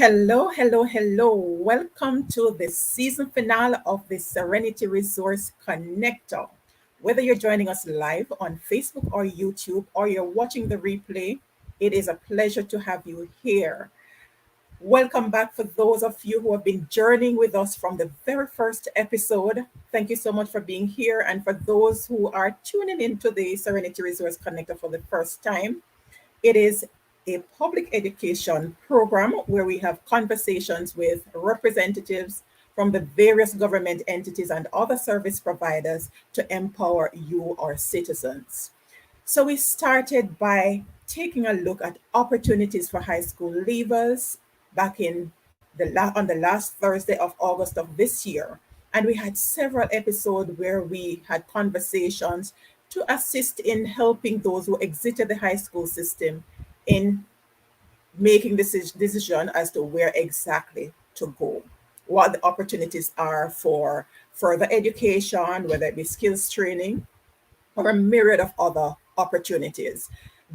Hello, hello, hello. Welcome to the season finale of the Serenity Resource Connector. Whether you're joining us live on Facebook or YouTube or you're watching the replay, it is a pleasure to have you here. Welcome back for those of you who have been journeying with us from the very first episode. Thank you so much for being here. And for those who are tuning into the Serenity Resource Connector for the first time, it is a public education program where we have conversations with representatives from the various government entities and other service providers to empower you, our citizens. So we started by taking a look at opportunities for high school leavers back on the last Thursday of August of this year. And we had several episodes where we had conversations to assist in helping those who exited the high school system in making decision as to where exactly to go, what the opportunities are for further education, whether it be skills training or a myriad of other opportunities.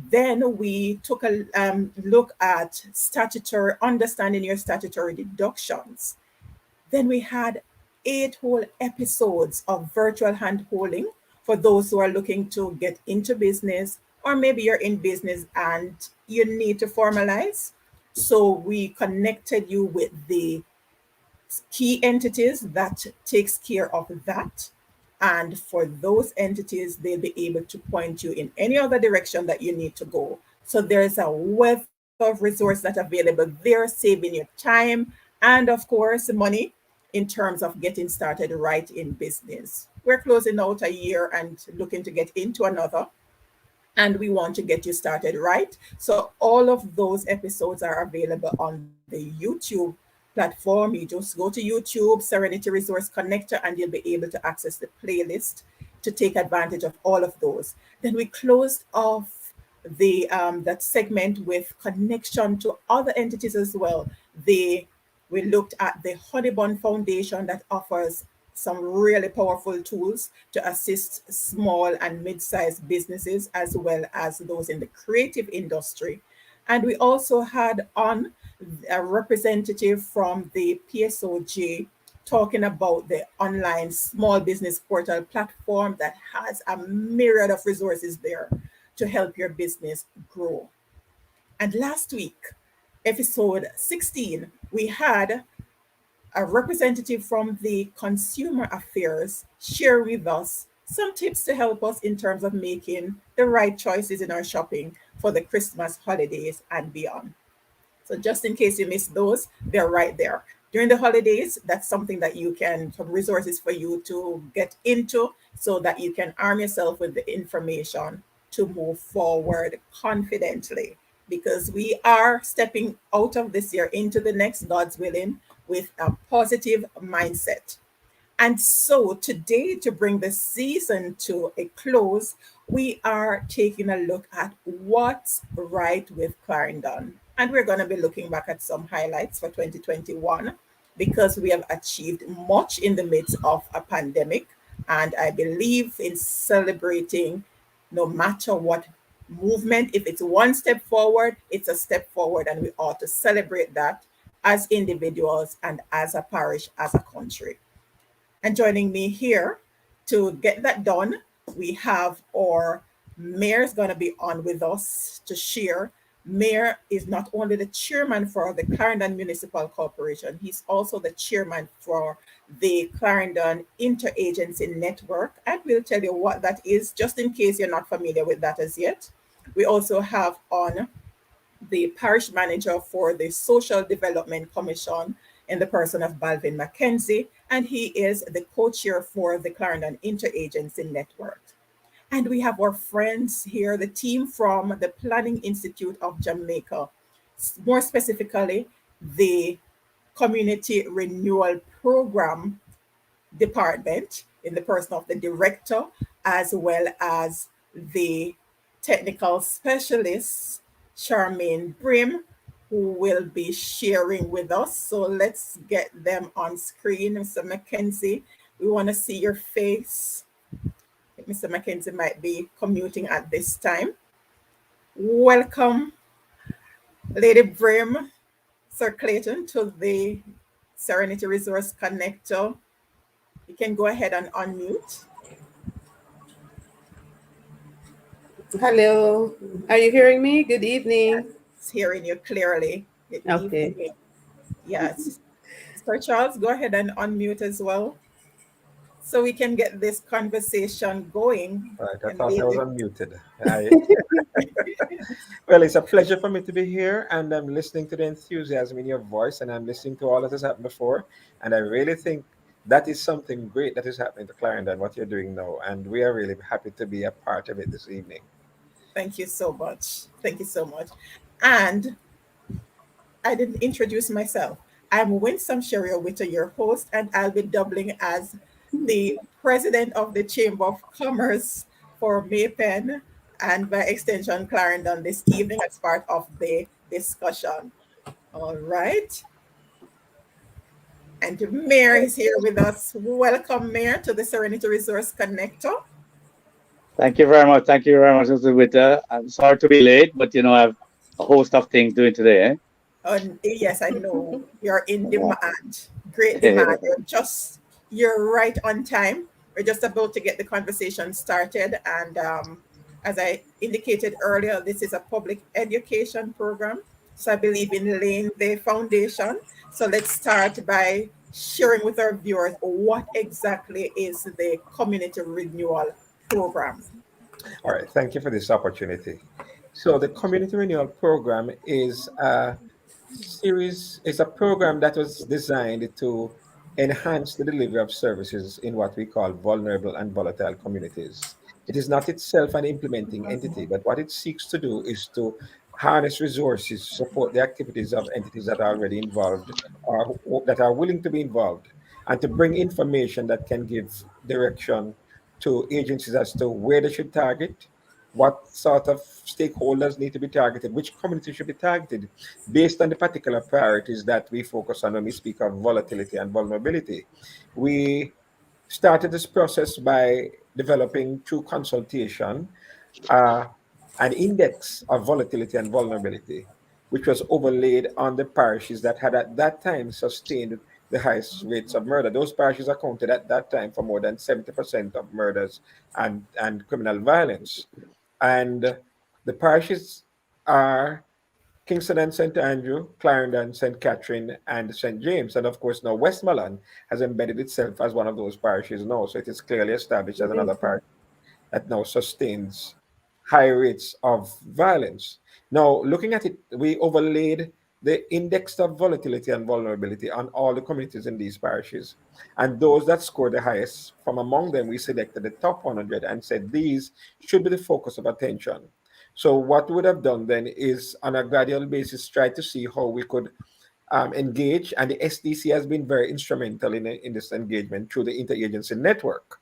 Then we took a look at understanding your statutory deductions. Then we had 8 whole episodes of virtual hand holding for those who are looking to get into business, or maybe you're in business and you need to formalize. So we connected you with the key entities that takes care of that. And for those entities, they'll be able to point you in any other direction that you need to go. So there's a wealth of resources that are available there, saving your time and, of course, money in terms of getting started right in business. We're closing out a year and looking to get into another, and we want to get you started right. So all of those episodes are available on the YouTube platform. You just go to YouTube, Serenity Resource Connector, and you'll be able to access the playlist to take advantage of all of those. Then we closed off the that segment with connection to other entities as well. We looked at the Honeybun Foundation that offers some really powerful tools to assist small and mid-sized businesses as well as those in the creative industry. And we also had on a representative from the PSOJ talking about the online small business portal platform that has a myriad of resources there to help your business grow. And last week, episode 16, we had a representative from the Consumer Affairs share with us some tips to help us in terms of making the right choices in our shopping for the Christmas holidays and beyond. So just in case you missed those, they're right there. During the holidays, that's something that you can, some resources for you to get into so that you can arm yourself with the information to move forward confidently, because we are stepping out of this year into the next, God's willing, with a positive mindset. And so today, to bring the season to a close, we are taking a look at what's right with Clarendon. And we're going to be looking back at some highlights for 2021 because we have achieved much in the midst of a pandemic. And I believe in celebrating no matter what movement. If it's one step forward, it's a step forward, and we ought to celebrate that as individuals and as a parish, as a country. And joining me here to get that done, we have our mayor is going to be on with us to share. Mayor is not only the chairman for the Clarendon Municipal Corporation, he's also the chairman for the Clarendon Inter-Agency Network. And we'll tell you what that is, just in case you're not familiar with that as yet. We also have on the parish manager for the Social Development Commission in the person of Baldvin McKenzie, and he is the co-chair for the Clarendon Inter-Agency Network. And we have our friends here, the team from the Planning Institute of Jamaica, more specifically, the Community Renewal Programme department in the person of the director, as well as the technical specialist, Charmaine Brimm, who will be sharing with us. So let's get them on screen. Mr. McKenzie, we want to see your face. Mr. McKenzie might be commuting at this time. Welcome, Lady Brimm. Sir Clayton to the Serenity Resource Connector. You can go ahead and unmute. Hello, are you hearing me? Good evening. It's hearing you clearly. Good Okay. evening. Yes. Sir Charles, go ahead and unmute as well so we can get this conversation going Right, I and thought I was maybe unmuted. Well, it's a pleasure for me to be here, and I'm listening to the enthusiasm in your voice, and I'm listening to all that has happened before, and I really think that is something great that is happening to Clarendon, what you're doing now, and we are really happy to be a part of it this evening. thank you so much. Thank you so much. And I didn't introduce myself. I'm Winsome Sherrier Witter, your host, and I'll be doubling as the president of the Chamber of Commerce for Maypen and by extension Clarendon this evening as part of the discussion. All right. And Mayor is here with us. Welcome, Mayor, to the Serenity Resource Connector. Thank you very much. Thank you very much, Mr. Witter. I'm sorry to be late, but I have a host of things doing today. And yes, I know you're in Yeah. demand, great demand. You're right on time. We're just about to get the conversation started. And as I indicated earlier, this is a public education program. So I believe in laying the foundation. So let's start by sharing with our viewers what exactly is the Community Renewal Program. All right, thank you for this opportunity. So, the Community Renewal Program is a program that was designed to enhance the delivery of services in what we call vulnerable and volatile communities. It is not itself an implementing entity, but what it seeks to do is to harness resources, support the activities of entities that are already involved or that are willing to be involved, and to bring information that can give direction to agencies as to where they should target, what sort of stakeholders need to be targeted, which communities should be targeted, based on the particular priorities that we focus on when we speak of volatility and vulnerability. We started this process by developing through consultation uh, an index of volatility and vulnerability, which was overlaid on the parishes that had at that time sustained the highest rates of murder. Those parishes accounted at that time for more than 70% of murders and criminal violence. And the parishes are Kingston and St. Andrew, Clarendon, St. Catherine, and St. James. And of course, now Westmoreland has embedded itself as one of those parishes now. So it is clearly established as another parish that now sustains high rates of violence. Now, looking at it, we overlaid the index of volatility and vulnerability on all the communities in these parishes. And those that scored the highest, from among them, we selected the top 100 and said these should be the focus of attention. So, what we would have done then is, on a gradual basis, try to see how we could engage. And the SDC has been very instrumental in this engagement through the Inter-Agency Network.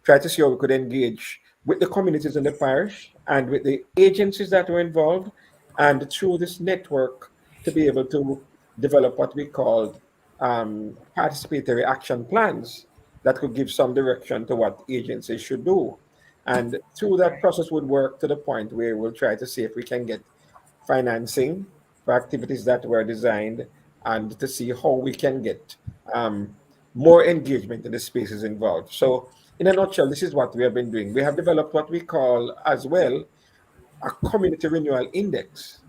Try to see how we could engage with the communities in the parish and with the agencies that were involved, and through this network to be able to develop what we called participatory action plans that could give some direction to what agencies should do. And through that process would work to the point where we'll try to see if we can get financing for activities that were designed, and to see how we can get um, more engagement in the spaces involved. So, in a nutshell, this is what we have been doing. We have developed what we call as well a community renewal index,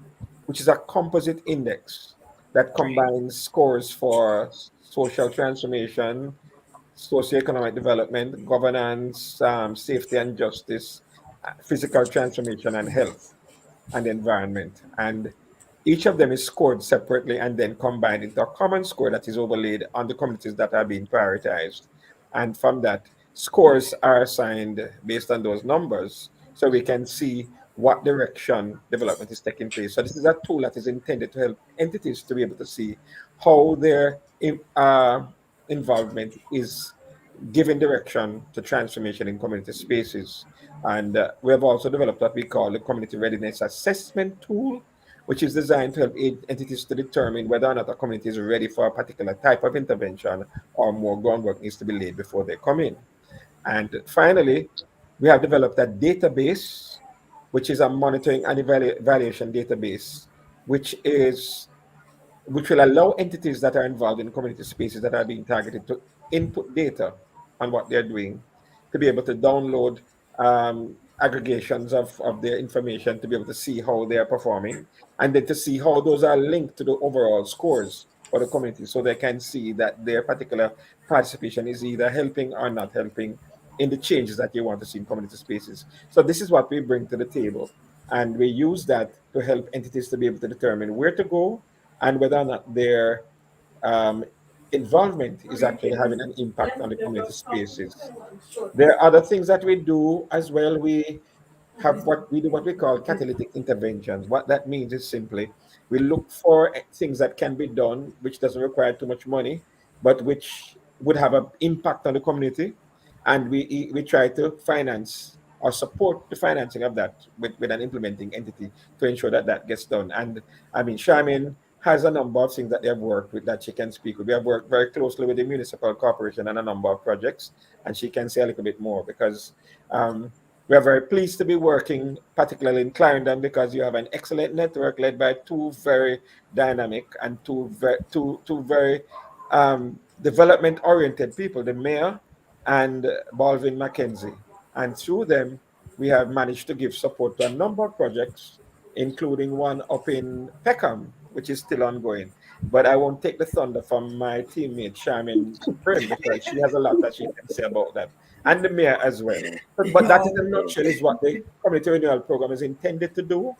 which is a composite index that combines scores for social transformation, socioeconomic development, governance, safety and justice, physical transformation, and health and environment. And each of them is scored separately and then combined into a common score that is overlaid on the communities that are being prioritized. And from that, scores are assigned based on those numbers so we can see what direction development is taking place. So this is a tool that is intended to help entities to be able to see how their involvement is giving direction to transformation in community spaces. And we have also developed what we call the Community Readiness Assessment Tool, which is designed to help entities to determine whether or not a community is ready for a particular type of intervention or more groundwork needs to be laid before they come in. And finally, we have developed a database, which is a monitoring and evaluation database, which is which will allow entities that are involved in community spaces that are being targeted to input data on what they're doing, to be able to download aggregations of their information, to be able to see how they are performing, and then to see how those are linked to the overall scores for the community, so they can see that their particular participation is either helping or not helping in the changes that you want to see in community spaces. So this is what we bring to the table, and we use that to help entities to be able to determine where to go and whether or not their um, involvement is actually having an impact on the community spaces. There are other things that we do as well. We have what we do, what we call catalytic interventions. What that means is simply we look for things that can be done, which doesn't require too much money, but which would have an impact on the community, and we try to finance or support the financing of that with an implementing entity to ensure that that gets done. And I mean, Charmaine has a number of things that they have worked with that she can speak with. We have worked very closely with the municipal corporation on a number of projects, and she can say a little bit more because um, we are very pleased to be working, particularly in Clarendon, because you have an excellent network led by two very dynamic and two very development-oriented people, the mayor and Baldvin McKenzie. And through them, we have managed to give support to a number of projects, including one up in Peckham, which is still ongoing. But I won't take the thunder from my teammate, Charmaine Brimm, because she has a lot that she can say about that, and the mayor as well. But that, in a Okay. nutshell, is what the Community Renewal Program is intended to do.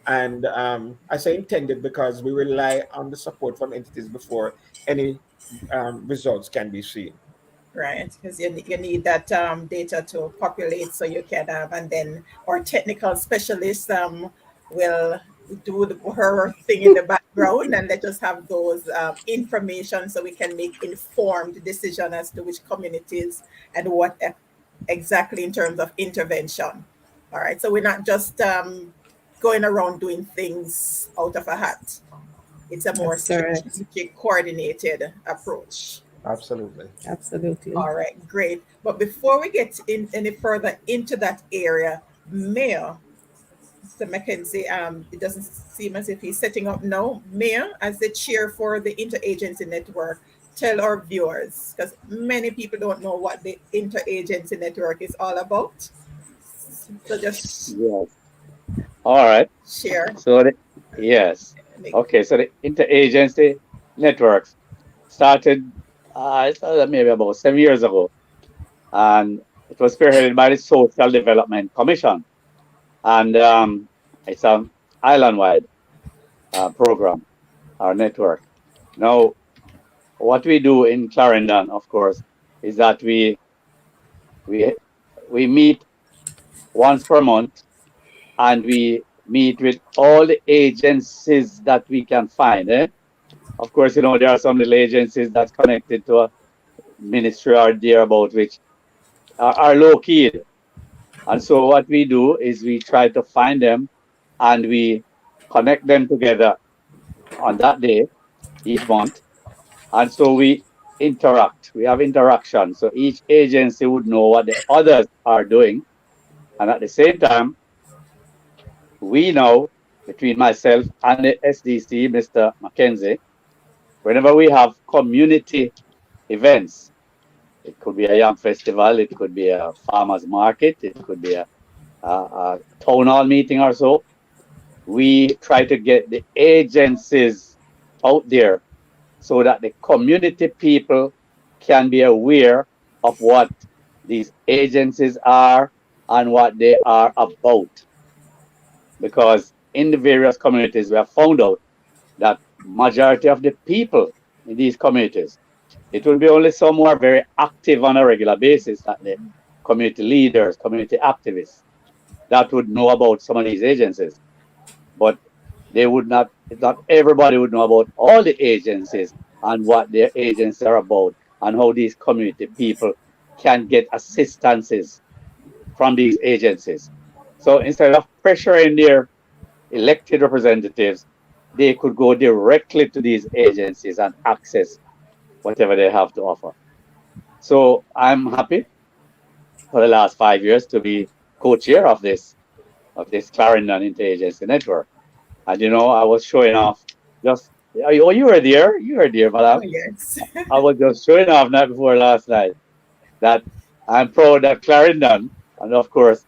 And I say intended because we rely on the support from entities before any results can be seen. Right, because you need that data to populate so you can and then our technical specialist will do her thing in the background and let us have those information so we can make informed decision as to which communities and what exactly in terms of intervention. All right, so we're not just going around doing things out of a hat. It's a more That's correct. strategic, coordinated approach. Absolutely. Absolutely. All right, great. But before we get in any further into that area, Mayor, Mr. McKenzie, it doesn't seem as if he's setting up now. Mayor, as the chair for the Interagency Network, tell our viewers, because many people don't know what the Interagency Network is all about. So just Yes. All right. share. So yes. Make, Okay. So the interagency networks started, it started maybe about 7 years ago, and it was spearheaded by the Social Development Commission, and it's an island-wide program, our network. Now, what we do in Clarendon, of course, is that we we meet once per month, and we meet with all the agencies that we can find. Of course, there are some little agencies that's connected to a ministry or thereabout, which are low key. And so what we do is we try to find them and we connect them together on that day each month. And so we interact. We have interaction. So each agency would know what the others are doing. And at the same time, we know between myself and the SDC, Mr. McKenzie, whenever we have community events, it could be a young festival, it could be a farmer's market, it could be a town hall meeting or so, we try to get the agencies out there so that the community people can be aware of what these agencies are and what they are about. Because in the various communities, we have found out that majority of the people in these communities, it will be only some who are very active on a regular basis, that the community leaders, community activists, that would know about some of these agencies. But they would not everybody would know about all the agencies and what their agencies are about and how these community people can get assistances from these agencies. So instead of pressuring their elected representatives, they could go directly to these agencies and access whatever they have to offer. So I'm happy for the last 5 years to be co-chair of this Clarendon Inter-Agency Network. And I was showing off just You were there. You were there, Oh, madam. yes. I was just showing off night before last night that I'm proud that Clarendon, and of course,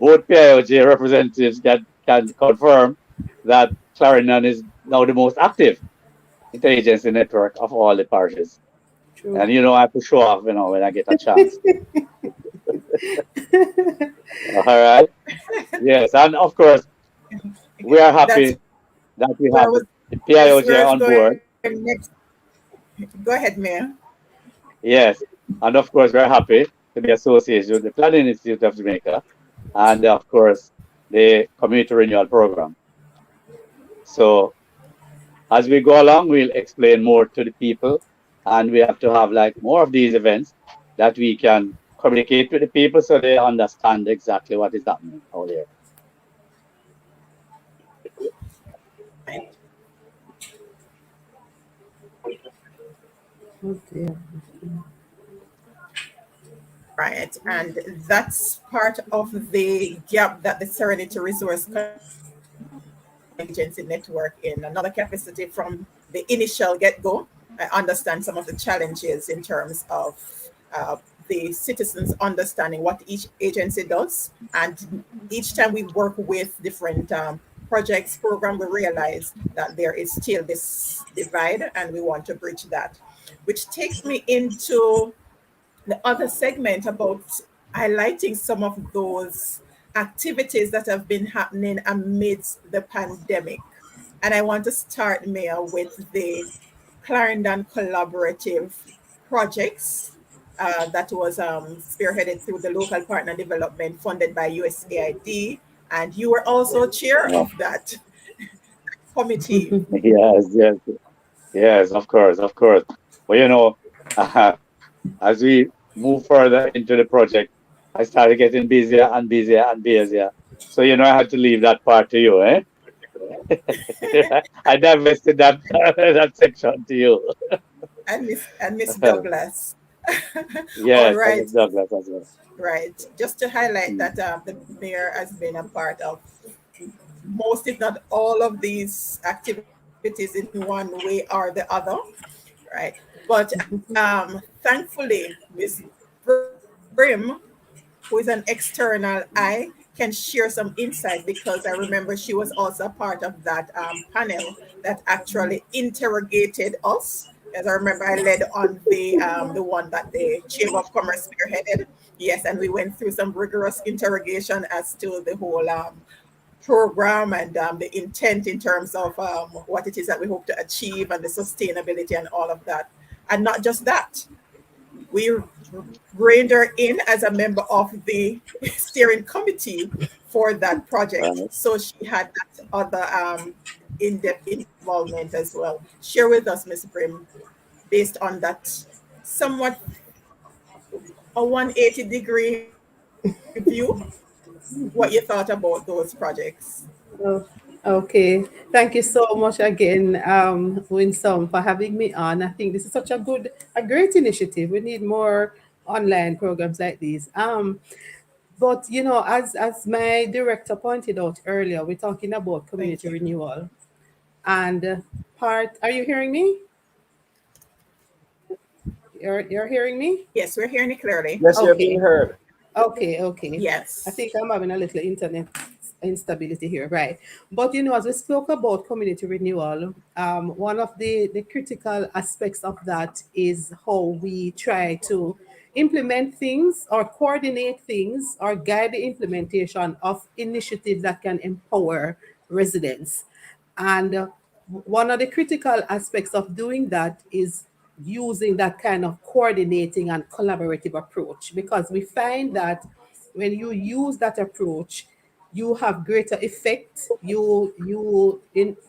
both PIOJ representatives can confirm that Clarendon is now the most active interagency network of all the parishes. True. And I have to show off, when I get a chance. All right. Yes, and of course, we are That's happy that we where I have was, the that's PIOJ where I was on board. going next. Go ahead, Mayor. Yes, and of course, we're happy to be associated with the Planning Institute of Jamaica and, of course, the Community Renewal Program. So, as we go along, we'll explain more to the people, and we have to have like more of these events that we can communicate with the people so they understand exactly what is happening out there. Right. Oh dear. Right. And that's part of the gap that the Serenity Resource Agency Network in another capacity from the initial get-go. I understand some of the challenges in terms of the citizens understanding what each agency does. And each time we work with different projects, program, we realize that there is still this divide and we want to bridge that. Which takes me into the other segment about highlighting some of those activities that have been happening amidst the pandemic. And I want to start, Mayor, with the Clarendon Collaborative projects that was spearheaded through the local partner development funded by USAID. And you were also chair Uh, of that committee. yes, yes, yes, of course, of course. Well, as we move further into the project, I started getting busier and busier and busier. So, I had to leave that part to you, eh? I divested that that section to you. And Miss Douglas. All Yes, and right. Miss Douglas as well. Right. Just to highlight Mm. that the mayor has been a part of most, if not all, of these activities in one way or the other. Right. But thankfully, Ms. Brim, who is an external eye, can share some insight because I remember she was also a part of that panel that actually interrogated us. As I remember, I led on the one that the Chamber of Commerce spearheaded. Yes, and we went through some rigorous interrogation as to the whole program and the intent in terms of what it is that we hope to achieve and the sustainability and all of that. And not just that, we reined her in as a member of the steering committee for that project. Right. So she had that other in-depth involvement as well. Share with us, Ms. Brim, based on that somewhat a 180-degree view, what you thought about those projects. Oh, okay. Thank you so much again, Winsome, for having me on. I think this is such a great initiative. We need more online programs like these. But as my director pointed out earlier, we're talking about Thank community you. renewal and part. Are you hearing me? You're hearing me? Yes, we're hearing it clearly. Yes, you're being Okay. heard. Okay, okay. I Yes. think I'm having a little internet instability here, right? But as we spoke about community renewal, one of the critical aspects of that is how we try to implement things or coordinate things or guide the implementation of initiatives that can empower residents. And one of the critical aspects of doing that is using that kind of coordinating and collaborative approach because we find that when you use that approach you have greater effect, you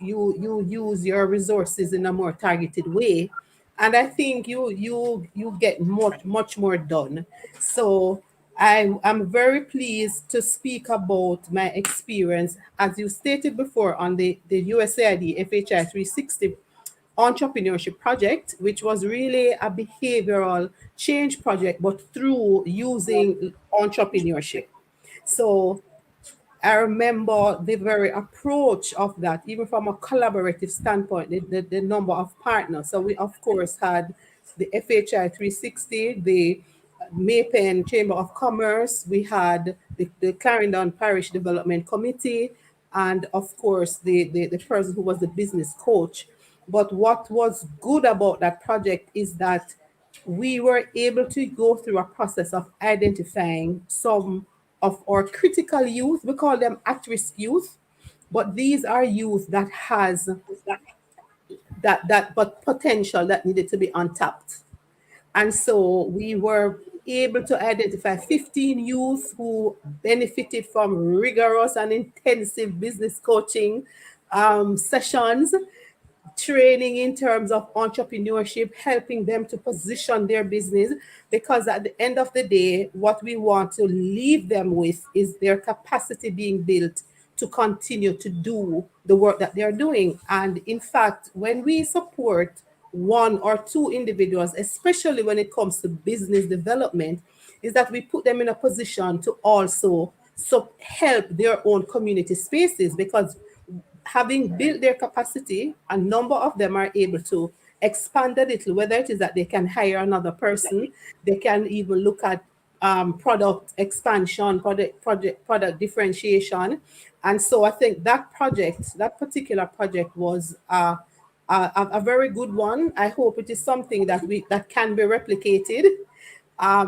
use your resources in a more targeted way, and I think you get much more done. So I'm very pleased to speak about my experience, as you stated before, on the USAID FHI 360 entrepreneurship project, which was really a behavioral change project, but through using entrepreneurship. So I remember the very approach of that, even from a collaborative standpoint, the number of partners. So we, of course, had the FHI 360, the Maypen Chamber of Commerce, we had the Clarendon Parish Development Committee, and of course, the person who was the business coach. But what was good about that project is that we were able to go through a process of identifying some of our critical youth. We call them at-risk youth, but these are youth that has that but potential that needed to be untapped. And so we were able to identify 15 youth who benefited from rigorous and intensive business coaching sessions, training in terms of entrepreneurship, helping them to position their business. Because at the end of the day, what we want to leave them with is their capacity being built to continue to do the work that they're doing. And in fact, when we support one or two individuals, especially when it comes to business development, is that we put them in a position to also help their own community spaces, because having built their capacity, a number of them are able to expand a little, whether it is that they can hire another person, they can even look at product expansion, product differentiation. And so I think that project, that particular project was a very good one. I hope it is something that can be replicated.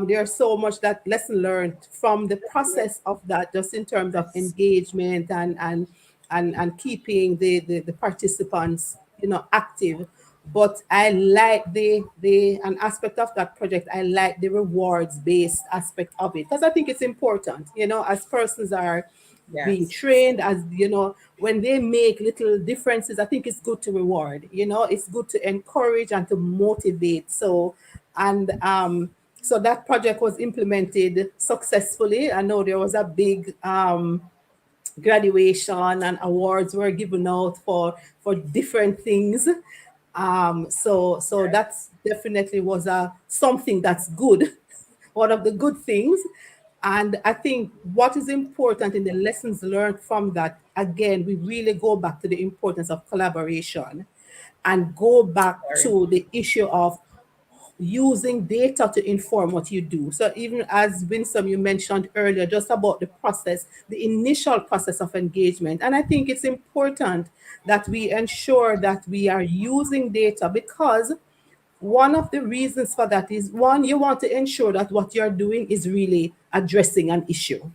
There's so much that lesson learned from the process of that, just in terms of Yes. engagement and keeping the participants, active. But I like the an aspect of that project. I like the rewards based aspect of it, because I think it's important. As persons are being Yes. trained, as when they make little differences, I think it's good to reward. It's good to encourage and to motivate. So that project was implemented successfully. I know there was a big graduation, and awards were given out for different things. So that's definitely was a something that's good, one of the good things. And I think what is important in the lessons learned from that, again, we really go back to the importance of collaboration and go back Sorry. to the issue of using data to inform what you do. So even as Winsome, you mentioned earlier, just about the process, the initial process of engagement. And I think it's important that we ensure that we are using data, because one of the reasons for that is, one, you want to ensure that what you're doing is really addressing an issue.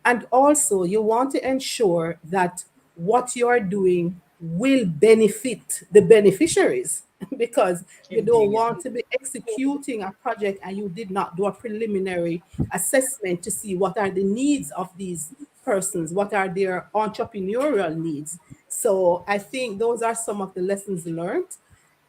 And also, you want to ensure that what you are doing will benefit the beneficiaries, because you don't Indeed. want to be executing a project and you did not do a preliminary assessment to see what are the needs of these persons, what are their entrepreneurial needs. So I think those are some of the lessons learned,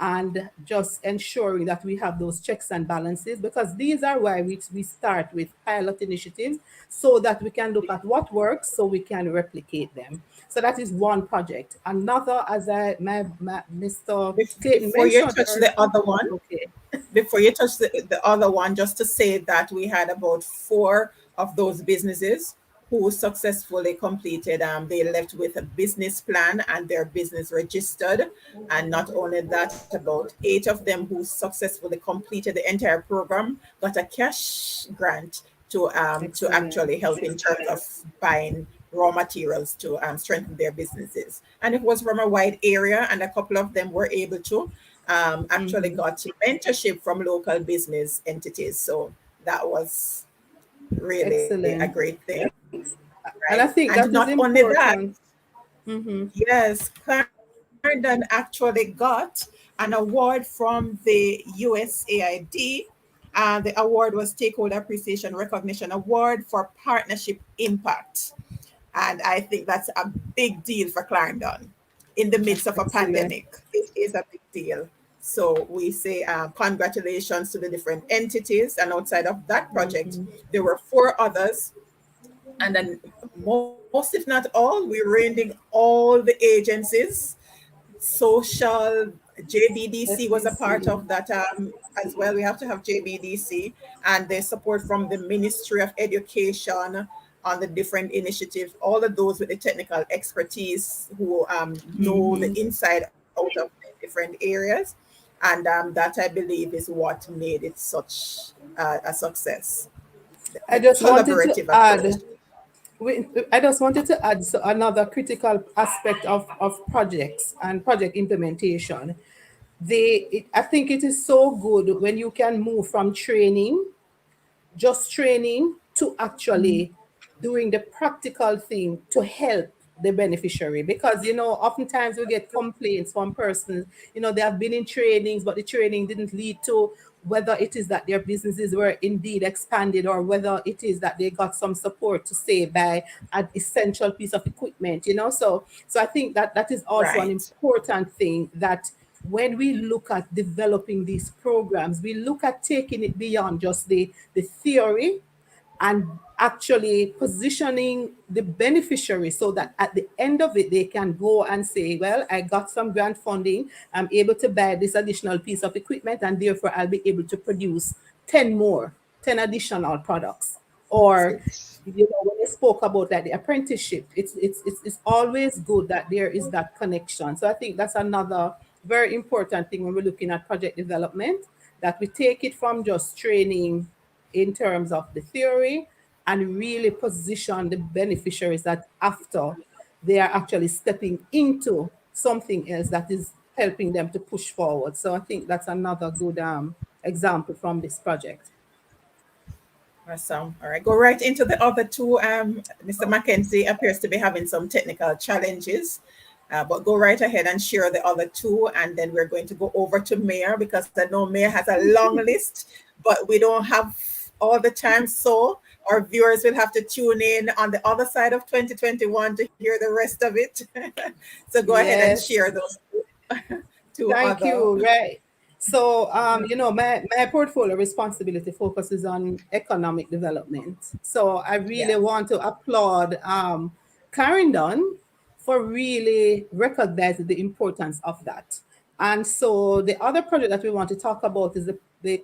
and just ensuring that we have those checks and balances, because these are why we start with pilot initiatives, so that we can look at what works, so we can replicate them. So that is one project. Another, as Mr. Clayton Before you mentioned touch earlier. the other one, Okay. before you touch the other one, just to say that we had about four of those businesses who successfully completed, they left with a business plan and their business registered. And not only that, about 8 of them who successfully completed the entire program got a cash grant to Excellent. actually help in terms of buying raw materials to strengthen their businesses. And it was from a wide area, and a couple of them were able to actually Mhm. got mentorship from local business entities. So that was really a Excellent. great thing, right? And I And think that not is only that, important. Hmm. yes, Clarendon actually got an award from the USAID. The award was Stakeholder Appreciation Recognition Award for Partnership Impact. And I think that's a big deal for Clarendon in the midst of a Excellent. pandemic. It is a big deal. So we say congratulations to the different entities. And outside of that project, there were 4 others. And then, most, if not all, we rated all the agencies. Social, JBDC was a part of SBC. that as well. We have to have JBDC and the support from the Ministry of Education, on the different initiatives, all of those with the technical expertise who know the Mhm. inside out of the different areas. And that I believe is what made it such a success. The I just wanted to collaborative approach. add, I just wanted to add another critical aspect of projects and project implementation. I think it is so good when you can move from training, just training, to actually doing the practical thing to help the beneficiary, because oftentimes we get complaints from persons, they have been in trainings but the training didn't lead to, whether it is that their businesses were indeed expanded or whether it is that they got some support to say by an essential piece of equipment, so I think that that is also an Right. important thing, that when we look at developing these programs, we look at taking it beyond just the theory and actually positioning the beneficiary so that at the end of it, they can go and say, well, I got some grant funding, I'm able to buy this additional piece of equipment, and therefore I'll be able to produce 10 more, 10 additional products. Or when they spoke about that, the apprenticeship, it's always good that there is that connection. So I think that's another very important thing when we're looking at project development, that we take it from just training in terms of the theory and really position the beneficiaries that after they are actually stepping into something else that is helping them to push forward. So I think that's another good example from this project. Awesome. All right, go right into the other two. Mr. Mackenzie appears to be having some technical challenges, but go right ahead and share the other two, and then we're going to go over to Mayor because I know Mayor has a long list, but we don't have all the time. So our viewers will have to tune in on the other side of 2021 to hear the rest of it. So go ahead and Yes. share those two Thank other. you. Right. So, my portfolio responsibility focuses on economic development. So I really Yeah. want to applaud Clarendon for really recognizing the importance of that. And so the other project that we want to talk about is the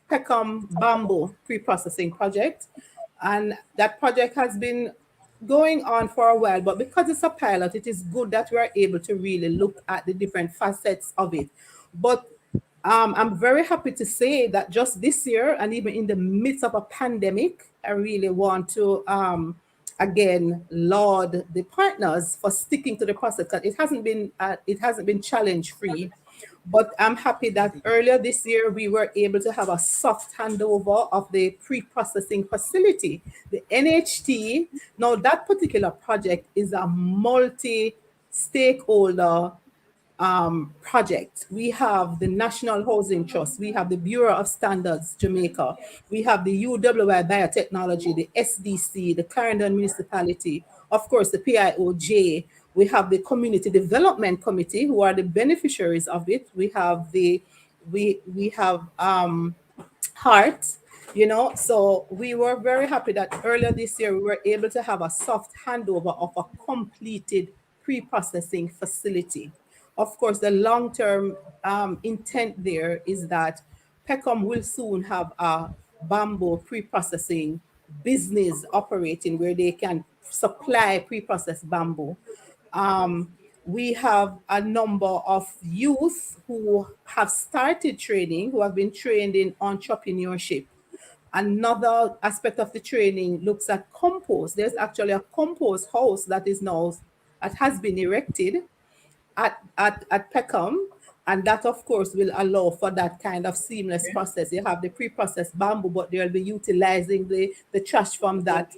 Peckham bamboo pre-processing project. And that project has been going on for a while, but because it's a pilot, it is good that we are able to really look at the different facets of it. But I'm very happy to say that just this year, and even in the midst of a pandemic, I really want to again laud the partners for sticking to the process. 'Cause it hasn't been challenge free. But I'm happy that earlier this year we were able to have a soft handover of the pre-processing facility, the NHT. Now that particular project is a multi-stakeholder project. We have the National Housing Trust, we have the Bureau of Standards Jamaica, we have the UWI Biotechnology, the SDC, the Clarendon Municipality, of course the PIOJ. We have the Community Development Committee, who are the beneficiaries of it. We have heart, so we were very happy that earlier this year we were able to have a soft handover of a completed pre-processing facility. Of course, the long-term intent there is that Peckham will soon have a bamboo pre-processing business operating where they can supply pre-processed bamboo. We have a number of youth who have started training, who have been trained in entrepreneurship. Another aspect of the training looks at compost. There's actually a compost house that has been erected at Peckham, and that of course will allow for that kind of seamless process. You have the pre-processed bamboo, but they'll be utilizing the trash from that,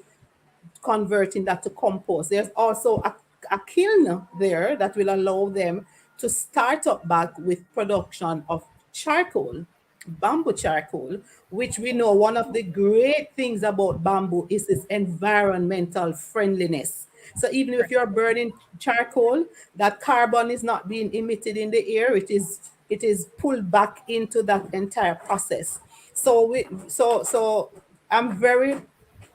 converting that to compost. There's also a kiln there that will allow them to start up back with production of charcoal, bamboo charcoal, which we know one of the great things about bamboo is its environmental friendliness. So even if you're burning charcoal, that carbon is not being emitted in the air, it is pulled back into that entire process. So I'm very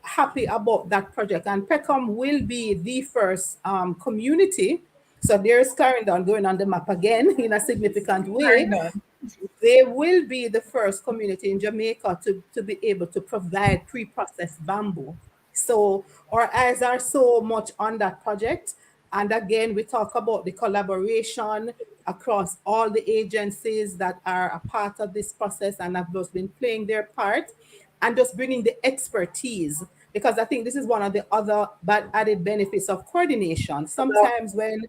happy about that project. And Peckham will be the first community. So there's Clarendon going on the map again in a significant way. Pardon. They will be the first community in Jamaica to be able to provide pre-processed bamboo. So our eyes are so much on that project. And again, we talk about the collaboration across all the agencies that are a part of this process and have just been playing their part and just bringing the expertise. Because I think this is one of the other bad added benefits of coordination. Sometimes when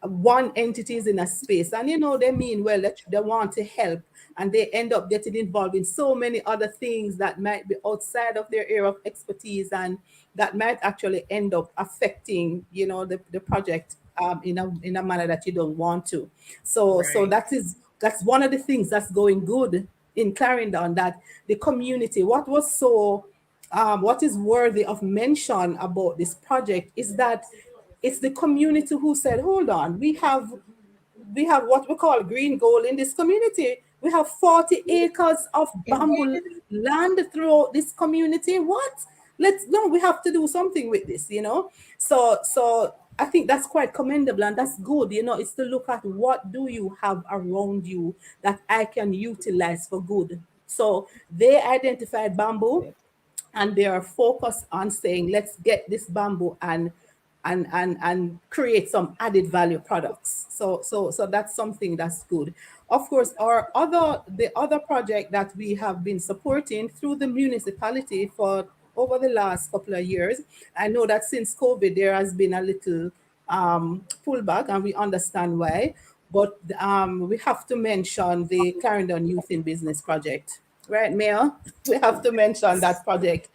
one entity is in a space and they mean well, they want to help, and they end up getting involved in so many other things that might be outside of their area of expertise, and that might actually end up affecting the project in a manner that you don't want to. So Right. that's one of the things that's going good in Clarendon, that the community, what is worthy of mention about this project is that it's the community who said, hold on, we have what we call green gold in this community. We have 40 acres of bamboo Indeed. land throughout this community. What? Let's no, we have to do something with this. So I think that's quite commendable and that's good. It's to look at what do you have around you that I can utilize for good. So they identified bamboo and they are focused on saying let's get this bamboo and create some added value products. So that's something that's good. Of course, the other project that we have been supporting through the municipality for over the last couple of years. I know that since COVID there has been a little pullback, and we understand why, but we have to mention the Clarendon Youth in Business project. Right, Mayor? We have to mention that project.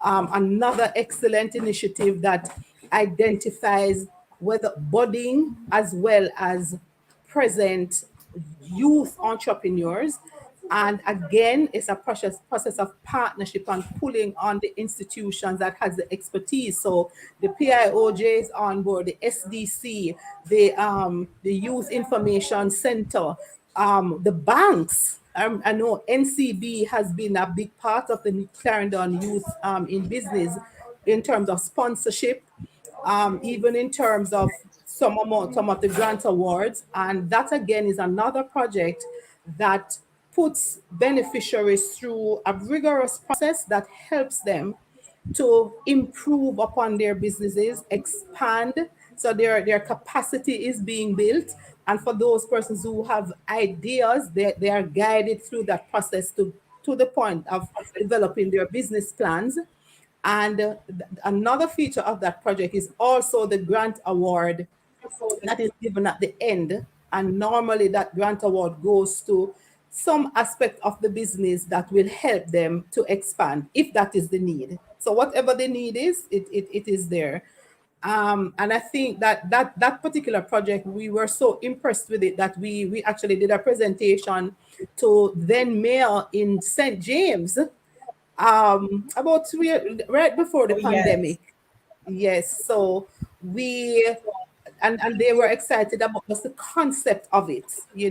Another excellent initiative that identifies whether budding as well as present youth entrepreneurs. And again, it's a process of partnership and pulling on the institutions that has the expertise. So the PIOJ is on board, the SDC, the Youth Information Center, the banks. I know NCB has been a big part of the Clarendon Youth in Business in terms of sponsorship, even in terms of some of the grant awards. And that again is another project that puts beneficiaries through a rigorous process that helps them to improve upon their businesses, expand, so their capacity is being built. And for those persons who have ideas, they are guided through that process to the point of developing their business plans. And another feature of that project is also the grant award that is given at the end. And normally that grant award goes to some aspect of the business that will help them to expand if that is the need. So whatever the need is, it is there. And I think that particular project, we were so impressed with it that we actually did a presentation to then mayor in St. James about 2 years, right before the Oh, yes. pandemic. Yes, so we and they were excited about just the concept of it.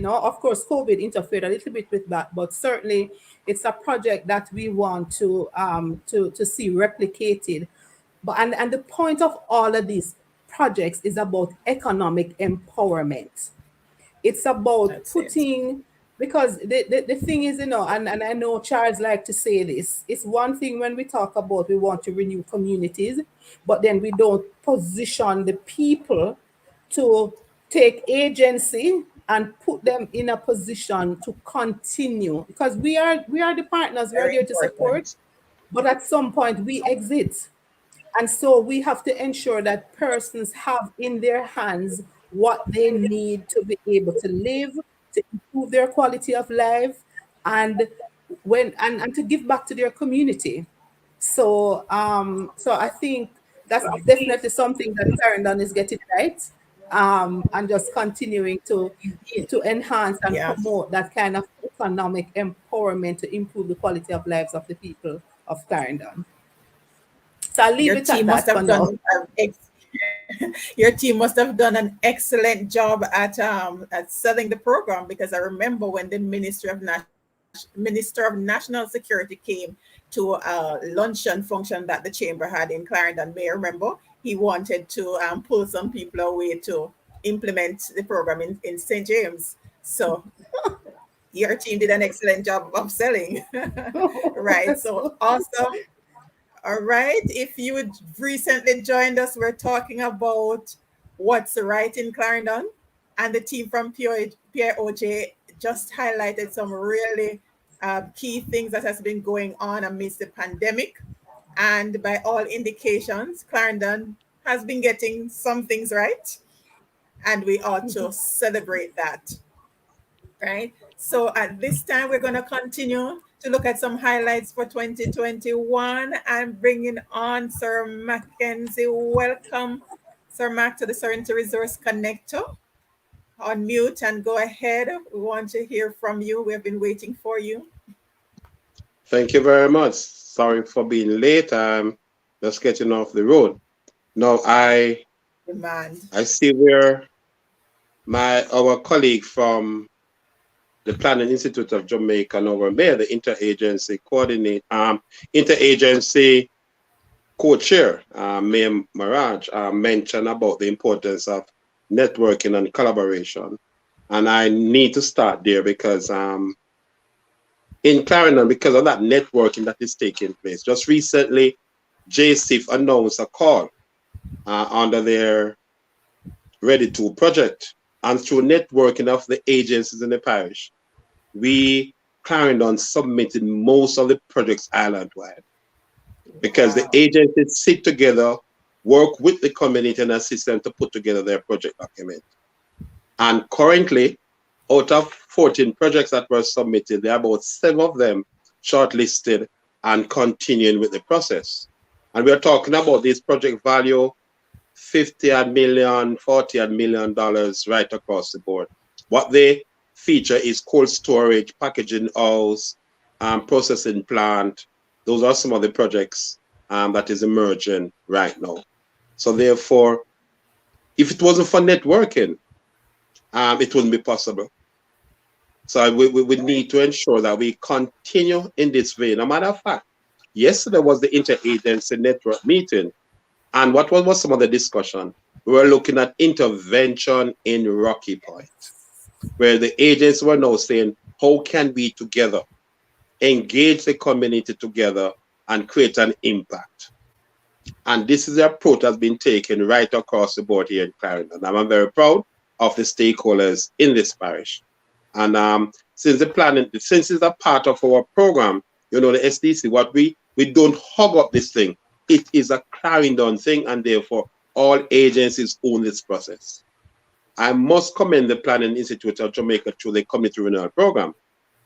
Of course, COVID interfered a little bit with that, but certainly it's a project that we want to see replicated. But and the point of all of these projects is about economic empowerment. It's about That's it. putting, because the thing is, and I know Charles like to say this, it's one thing when we talk about we want to renew communities, but then we don't position the people to take agency and put them in a position to continue, because we are the partners, we are Very there to support, important. but at some point we exit. And so we have to ensure that persons have in their hands what they need to be able to live, to improve their quality of life, and and to give back to their community. So I think that's definitely something that Clarendon is getting right. And just continuing Indeed. to enhance and Yeah. promote that kind of economic empowerment to improve the quality of lives of the people of Clarendon. So I'll leave Your it at team must that for have now. done your team must have done an excellent job at selling the program, because I remember when the Minister of National Security came to a luncheon function that the chamber had in Clarendon. May remember he wanted to pull some people away to implement the program in St. James. So your team did an excellent job of selling. Right. So awesome. All right. If you would recently joined us, we're talking about what's right in Clarendon, and the team from PIOJ just highlighted some really key things that has been going on amidst the pandemic. And by all indications, Clarendon has been getting some things right, and we ought to celebrate that. Right? So at this time, we're going to continue to look at some highlights for 2021 and bringing on Sir Mackenzie. Welcome, Sir Mac, to the Serenity Resource Connector. Unmute and go ahead. We want to hear from you. We have been waiting for you. Thank you very much. Sorry for being late. I'm just getting off the road. Now I see where our colleague from the Planning Institute of Jamaica, and our mayor, the interagency interagency co-chair, Mayor Maragh, mentioned about the importance of networking and collaboration. And I need to start there because in Clarendon, because of that networking that is taking place, just recently, JCIF announced a call under their Ready To project. And through networking of the agencies in the parish, we Clarendon submitted most of the projects island-wide. Because the agencies sit together, work with the community and assist them to put together their project document. And currently, out of 14 projects that were submitted, there are about 7 of them shortlisted and continuing with the process. And we're talking about this project value, $50 million, $40 million right across the board. What they feature is cold storage, packaging house, processing plant. Those are some of the projects that is emerging right now. So therefore, if it wasn't for networking, it wouldn't be possible. So we need to ensure that we continue in this vein. As a matter of fact, yesterday was the Inter-Agency Network meeting. And what was some of the discussion? We were looking at intervention in Rocky Point, where the agents were now saying, how can we together engage the community together and create an impact? And this is the approach that's been taken right across the board here in Clarendon. I'm very proud of the stakeholders in this parish. And since it's a part of our program, you know, the SDC, what we don't hog up this thing. It is a Clarendon thing, and therefore all agencies own this process. I must commend the Planning Institute of Jamaica through the Community Renewal Programme,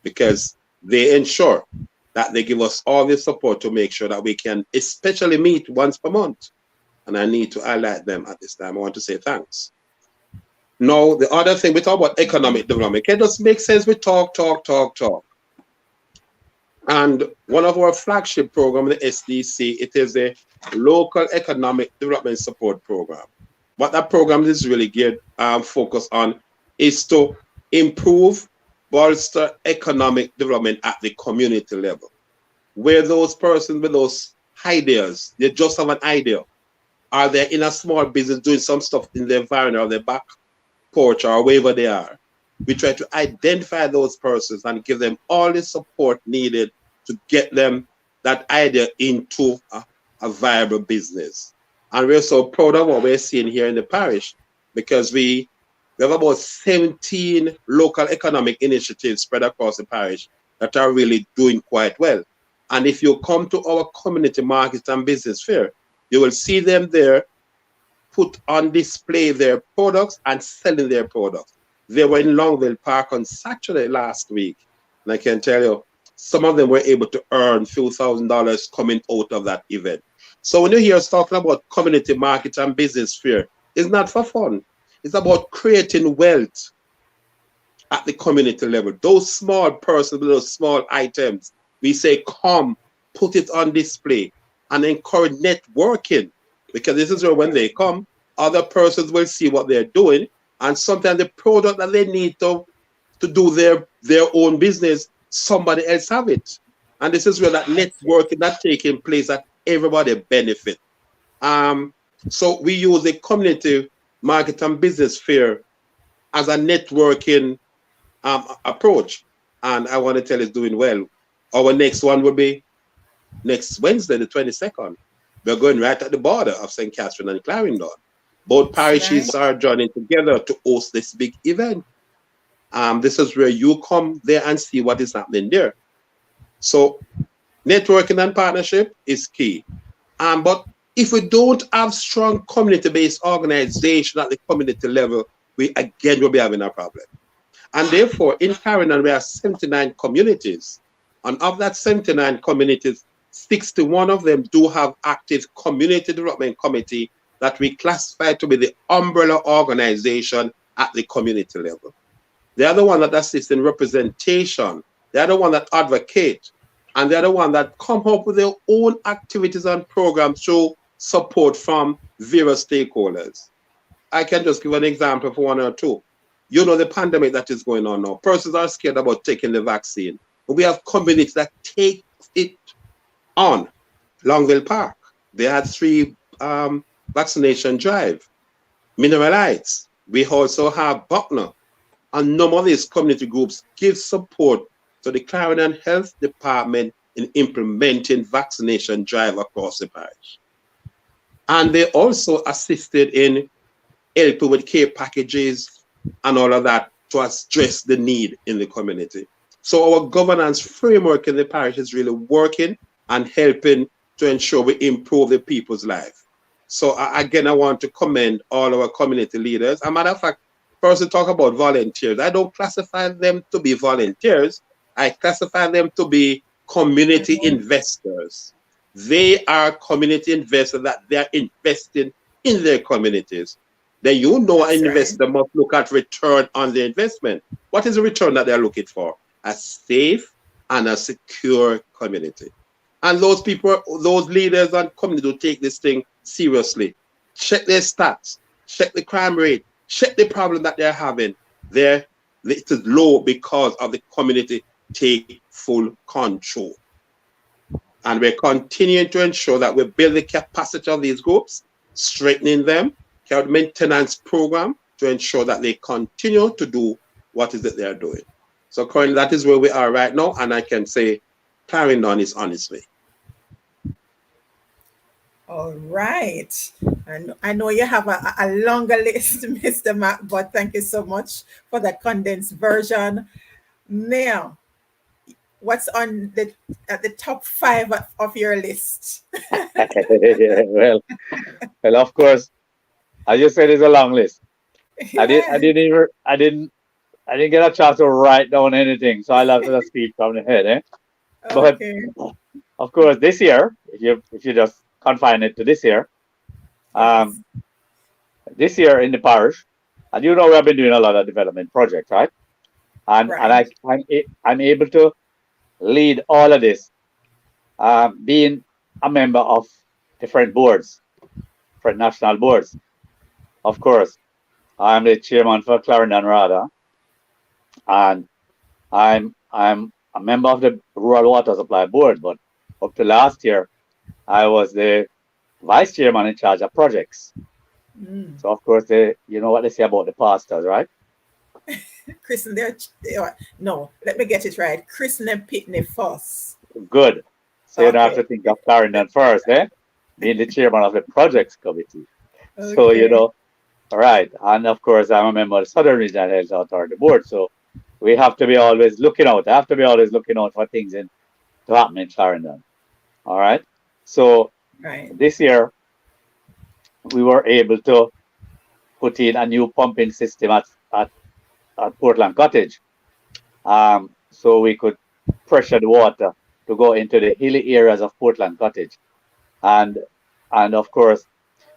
because they ensure that they give us all the support to make sure that we can especially meet once per month. And I need to highlight them at this time. I want to say thanks. Now, the other thing, we talk about economic development. It just makes sense. We talk. And one of our flagship programs, the SDC, it is a local economic development support program. What that program is really geared focus on is to improve, bolster economic development at the community level, where those persons with those ideas, they just have an idea, are they in a small business doing some stuff in the environment or their back porch or wherever they are. We try to identify those persons and give them all the support needed to get them that idea into a viable business. And we're so proud of what we're seeing here in the parish, because we have about 17 local economic initiatives spread across the parish that are really doing quite well. And if you come to our community market and business fair, you will see them there put on display their products and selling their products. They were in Longville Park on Saturday last week. And I can tell you, some of them were able to earn a few $1,000s coming out of that event. So when you hear us talking about community market and business fair, it's not for fun. It's about creating wealth at the community level. Those small persons, those small items, we say, come, put it on display and encourage networking. Because this is where when they come, other persons will see what they're doing. And sometimes the product that they need to do their own business, somebody else have it. And this is where that networking that's taking place, that everybody benefit. So we use the community market and business fair as a networking approach. And I want to tell you it's doing well. Our next one will be next Wednesday, the 22nd. We're going right at the border of St. Catherine and Clarendon. Both parishes are joining together to host this big event. This is where you come there and see what is happening there. So networking and partnership is key. But if we don't have strong community-based organization at the community level, we again will be having a problem. And therefore, in Clarendon, we have 79 communities. And of that 79 communities, 61 of them do have active community development committee that we classify to be the umbrella organization at the community level. They are the one that assist in representation. They are the one that advocate. And they're the one that come up with their own activities and programs through support from various stakeholders. I can just give an example for one or two. You know the pandemic that is going on now. Persons are scared about taking the vaccine. But we have communities that take it on. Longville Park, they had 3 vaccination drive. Mineral Heights, we also have Buckner. And none of these community groups give support to the Clarendon Health Department in implementing vaccination drive across the parish. And they also assisted in helping with care packages and all of that to address the need in the community. So our governance framework in the parish is really working and helping to ensure we improve the people's life. So again, I want to commend all our community leaders. As a matter of fact, first to talk about volunteers, I don't classify them to be volunteers. I classify them to be community investors. They are community investors that they are investing in their communities. Then you know an investor must look at return on the investment. What is the return that they're looking for? A safe and a secure community. And those people, those leaders and community will take this thing seriously. Check their stats, check the crime rate, check the problem that they're having. It is low because of the community take full control. And we're continuing to ensure that we build the capacity of these groups, strengthening them, carry out maintenance program to ensure that they continue to do what is it they're doing. So currently that is where we are right now, and I can say Clarendon is on its way. All right. And I know you have a longer list, Mr. Mac, but thank you so much for the condensed version. Now, what's on at the top 5 of your list? well, of course, as you said, it's a long list. I didn't get a chance to write down anything, so I'll have to speak from the head. Okay. But of course, this year, if you just confine it to this year, this year in the parish, and you know we have been doing a lot of development projects, right? And I'm able to lead all of this, being a member of different boards, different national boards. Of course, I'm the chairman for Clarendon Rada, and I'm a member of the Rural Water Supply Board. But up to last year, I was the vice chairman in charge of projects. So of course, you know what they say about the pastors, right? Christen, no, let me get it right. Christen and Pitney Foss. Good. So you don't have to think of Clarendon first, being the chairman of the projects committee. Okay. So, you know, all right. And of course, I'm a member of the Southern Regional Health Authority Board. So we have to be always looking out. I have to be always looking out for things to happen in Clarendon. All right. So this year, we were able to put in a new pumping system at Portland Cottage. So we could pressure the water to go into the hilly areas of Portland Cottage. And of course,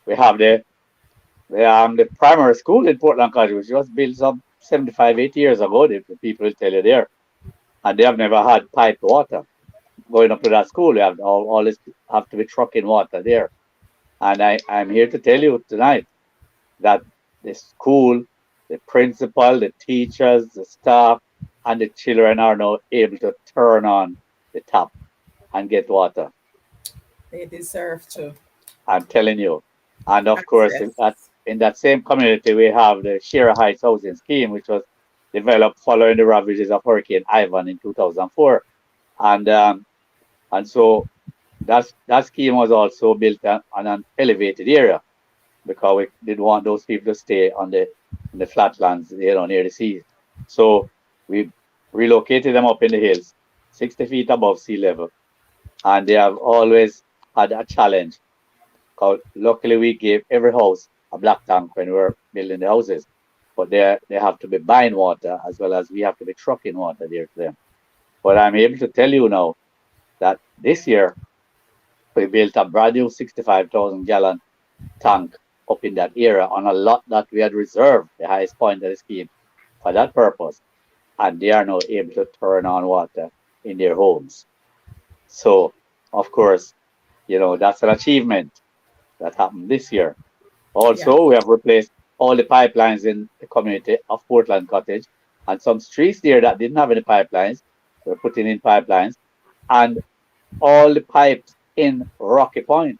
we have the primary school in Portland Cottage, which was built some 75, 80 years ago, the people will tell you there. And they have never had piped water going up to that school. We have always have to be trucking water there. And I'm here to tell you tonight that the school, the principal, the teachers, the staff, and the children are now able to turn on the tap and get water. They deserve to. I'm telling you. And of course, in that same community, we have the Sherrier Heights housing scheme, which was developed following the ravages of Hurricane Ivan in 2004. And so that scheme was also built on an elevated area because we didn't want those people to stay on the flatlands, near the sea. So we relocated them up in the hills, 60 feet above sea level, and they have always had a challenge. Cause luckily, we gave every house a black tank when we were building the houses, but they have to be buying water as well as we have to be trucking water there to them. But I'm able to tell you now that this year we built a brand new 65,000 gallon tank up in that area on a lot that we had reserved, the highest point of the scheme, for that purpose. And they are now able to turn on water in their homes. So, of course, that's an achievement that happened this year. Yeah. Also, we have replaced all the pipelines in the community of Portland Cottage, and some streets there that didn't have any pipelines, we're putting in pipelines, and all the pipes in Rocky Point.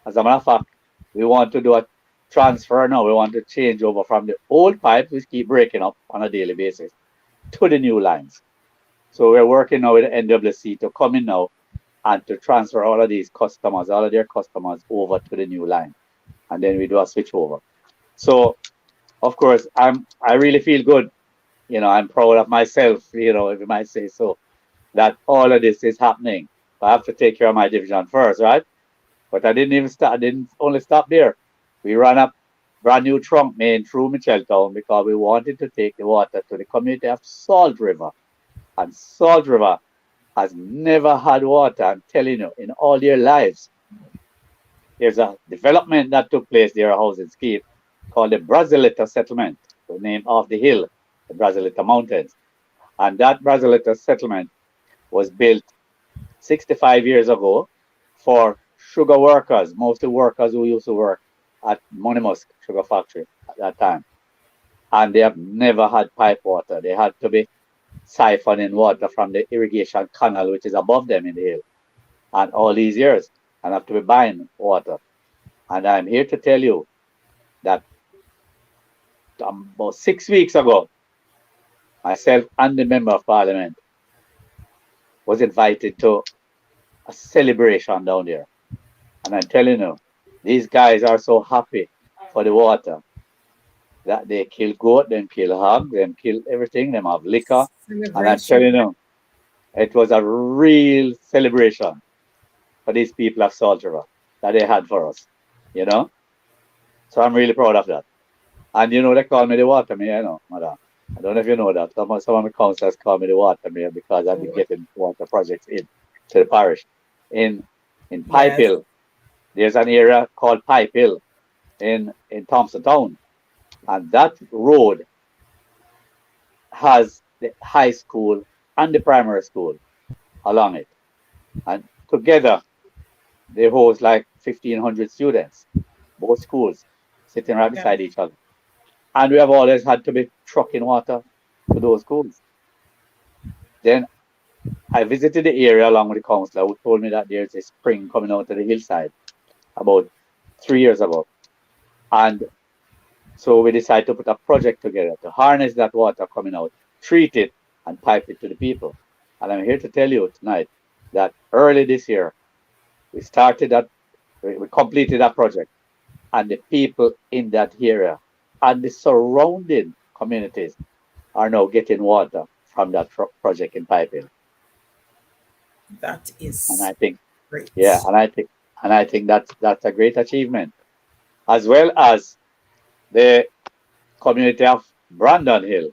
As a matter of fact, we want to do a transfer now. We want to change over from the old pipes, which keep breaking up on a daily basis, to the new lines. So we're working now with the NWC to come in now and to transfer all of their customers over to the new line. And then we do a switch over. So, of course, I really feel good. I'm proud of myself, if you might say so, that all of this is happening. I have to take care of my division first, right? But I didn't even start. I didn't only stop there. We ran a brand new trunk main through Micheltown because we wanted to take the water to the community of Salt River. And Salt River has never had water, I'm telling you, in all their lives. There's a development that took place there, a housing scheme called the Brazilita Settlement, the name of the hill, the Brazilita Mountains. And that Brazilita Settlement was built 65 years ago for sugar workers, mostly workers who used to work at Monimusk Sugar Factory at that time. And they have never had pipe water. They had to be siphoning water from the irrigation canal, which is above them in the hill. And all these years, and have to be buying water. And I'm here to tell you that about 6 weeks ago, myself and the Member of Parliament was invited to a celebration down there. And I'm telling you, these guys are so happy for the water that they kill goat, them kill hog, them kill everything, them have liquor. And I'm telling you, it was a real celebration for these people of Salt River that they had for us, So I'm really proud of that. And they call me the water mayor, madam. I don't know if you know that. Some of my councillors call me the water mayor because I've been getting water projects in to the parish. In Pipe Hill, there's an area called Pipe Hill in Thompson Town. And that road has the high school and the primary school along it. And together, they host like 1,500 students, both schools, sitting right beside each other. And we have always had to be trucking water to those schools. Then I visited the area along with the councillor who told me that there's a spring coming out of the hillside about 3 years ago. And so we decided to put a project together to harness that water coming out, treat it, and pipe it to the people. And I'm here to tell you tonight that early this year, we completed that project. And the people in that area and the surrounding communities are now getting water from that project in Piping. That is And I think great. Yeah, and I think that's a great achievement. As well as the community of Brandon Hill.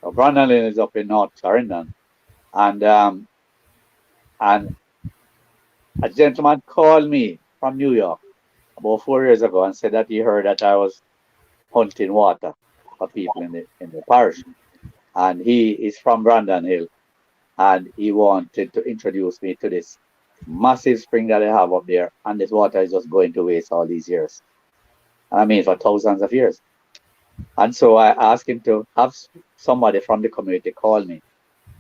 So Brandon Hill is up in North Clarendon. And a gentleman called me from New York about 4 years ago and said that he heard that I was hunting water for people in the parish. And he is from Brandon Hill. And he wanted to introduce me to this massive spring that they have up there. And this water is just going to waste all these years. I mean, for thousands of years. And so I asked him to have somebody from the community call me.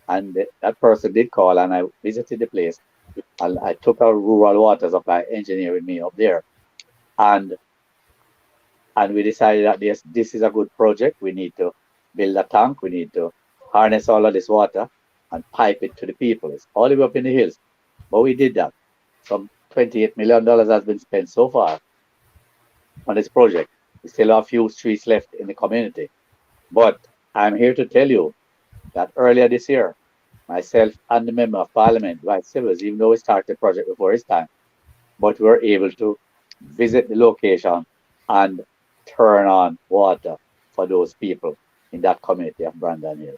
And that person did call, and I visited the place. And I took a rural water supply engineer with me up there. And we decided that this is a good project. We need to build a tank. We need to harness all of this water and pipe it to the people. It's all the way up in the hills. But we did that. some $28 million has been spent so far on this project. We still have a few streets left in the community. But I'm here to tell you that earlier this year, myself and the Member of Parliament, Dwight Sivers, even though we started the project before his time, but we were able to visit the location and turn on water for those people in that community of Brandon Hill.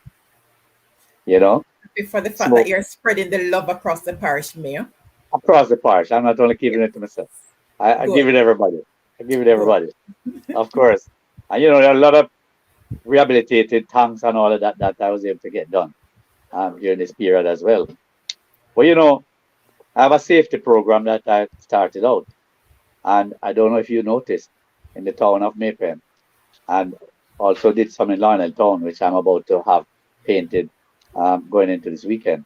You know? For the fact So, that you're spreading the love across the parish, Mayor. across the parish. I'm not only keeping it to myself. I Good. give it everybody. I give it everybody. Of course. And you know, there are a lot of rehabilitated tanks and all of that that I was able to get done during this period as well. But you know, I have a safety program that I started out. And I don't know if you noticed in the town of Maypen, and also did some in Larnell Town, which I'm about to have painted going into this weekend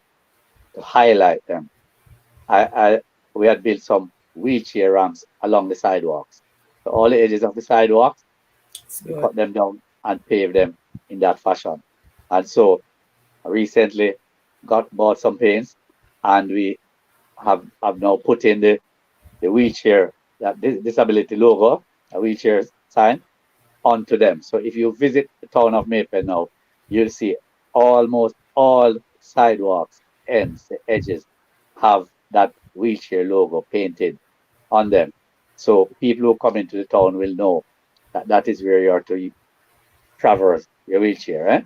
to highlight them. We had built some wheelchair ramps along the sidewalks. So all the edges of the sidewalks, we cut them down and paved them in that fashion. And so I recently bought some paints, and we have now put in the wheelchair, that disability logo, a wheelchair sign, onto them. So if you visit the town of Maypen now, you'll see almost all sidewalks, ends, the edges have that wheelchair logo painted on them. So people who come into the town will know that that is where you are to traverse your wheelchair, eh?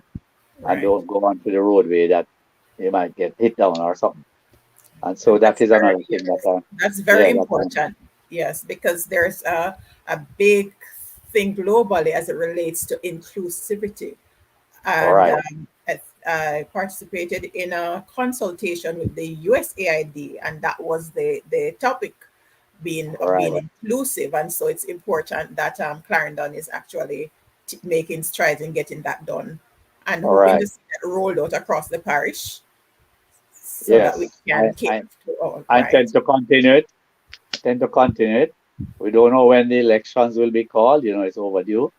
Right. And don't go onto the roadway that you might get hit down or something. And so That's that is another thing that that's very important. Yes, because there's a big thing globally as it relates to inclusivity. all And right. I participated in a consultation with the USAID, and that was the topic being All right. inclusive. And so it's important that Clarendon is actually making strides in getting that done, and All hoping right. to see that rolled out across the parish so that we Yes, can cater to all. I Right. intend to continue it. We don't know when the elections will be called. You know, it's overdue,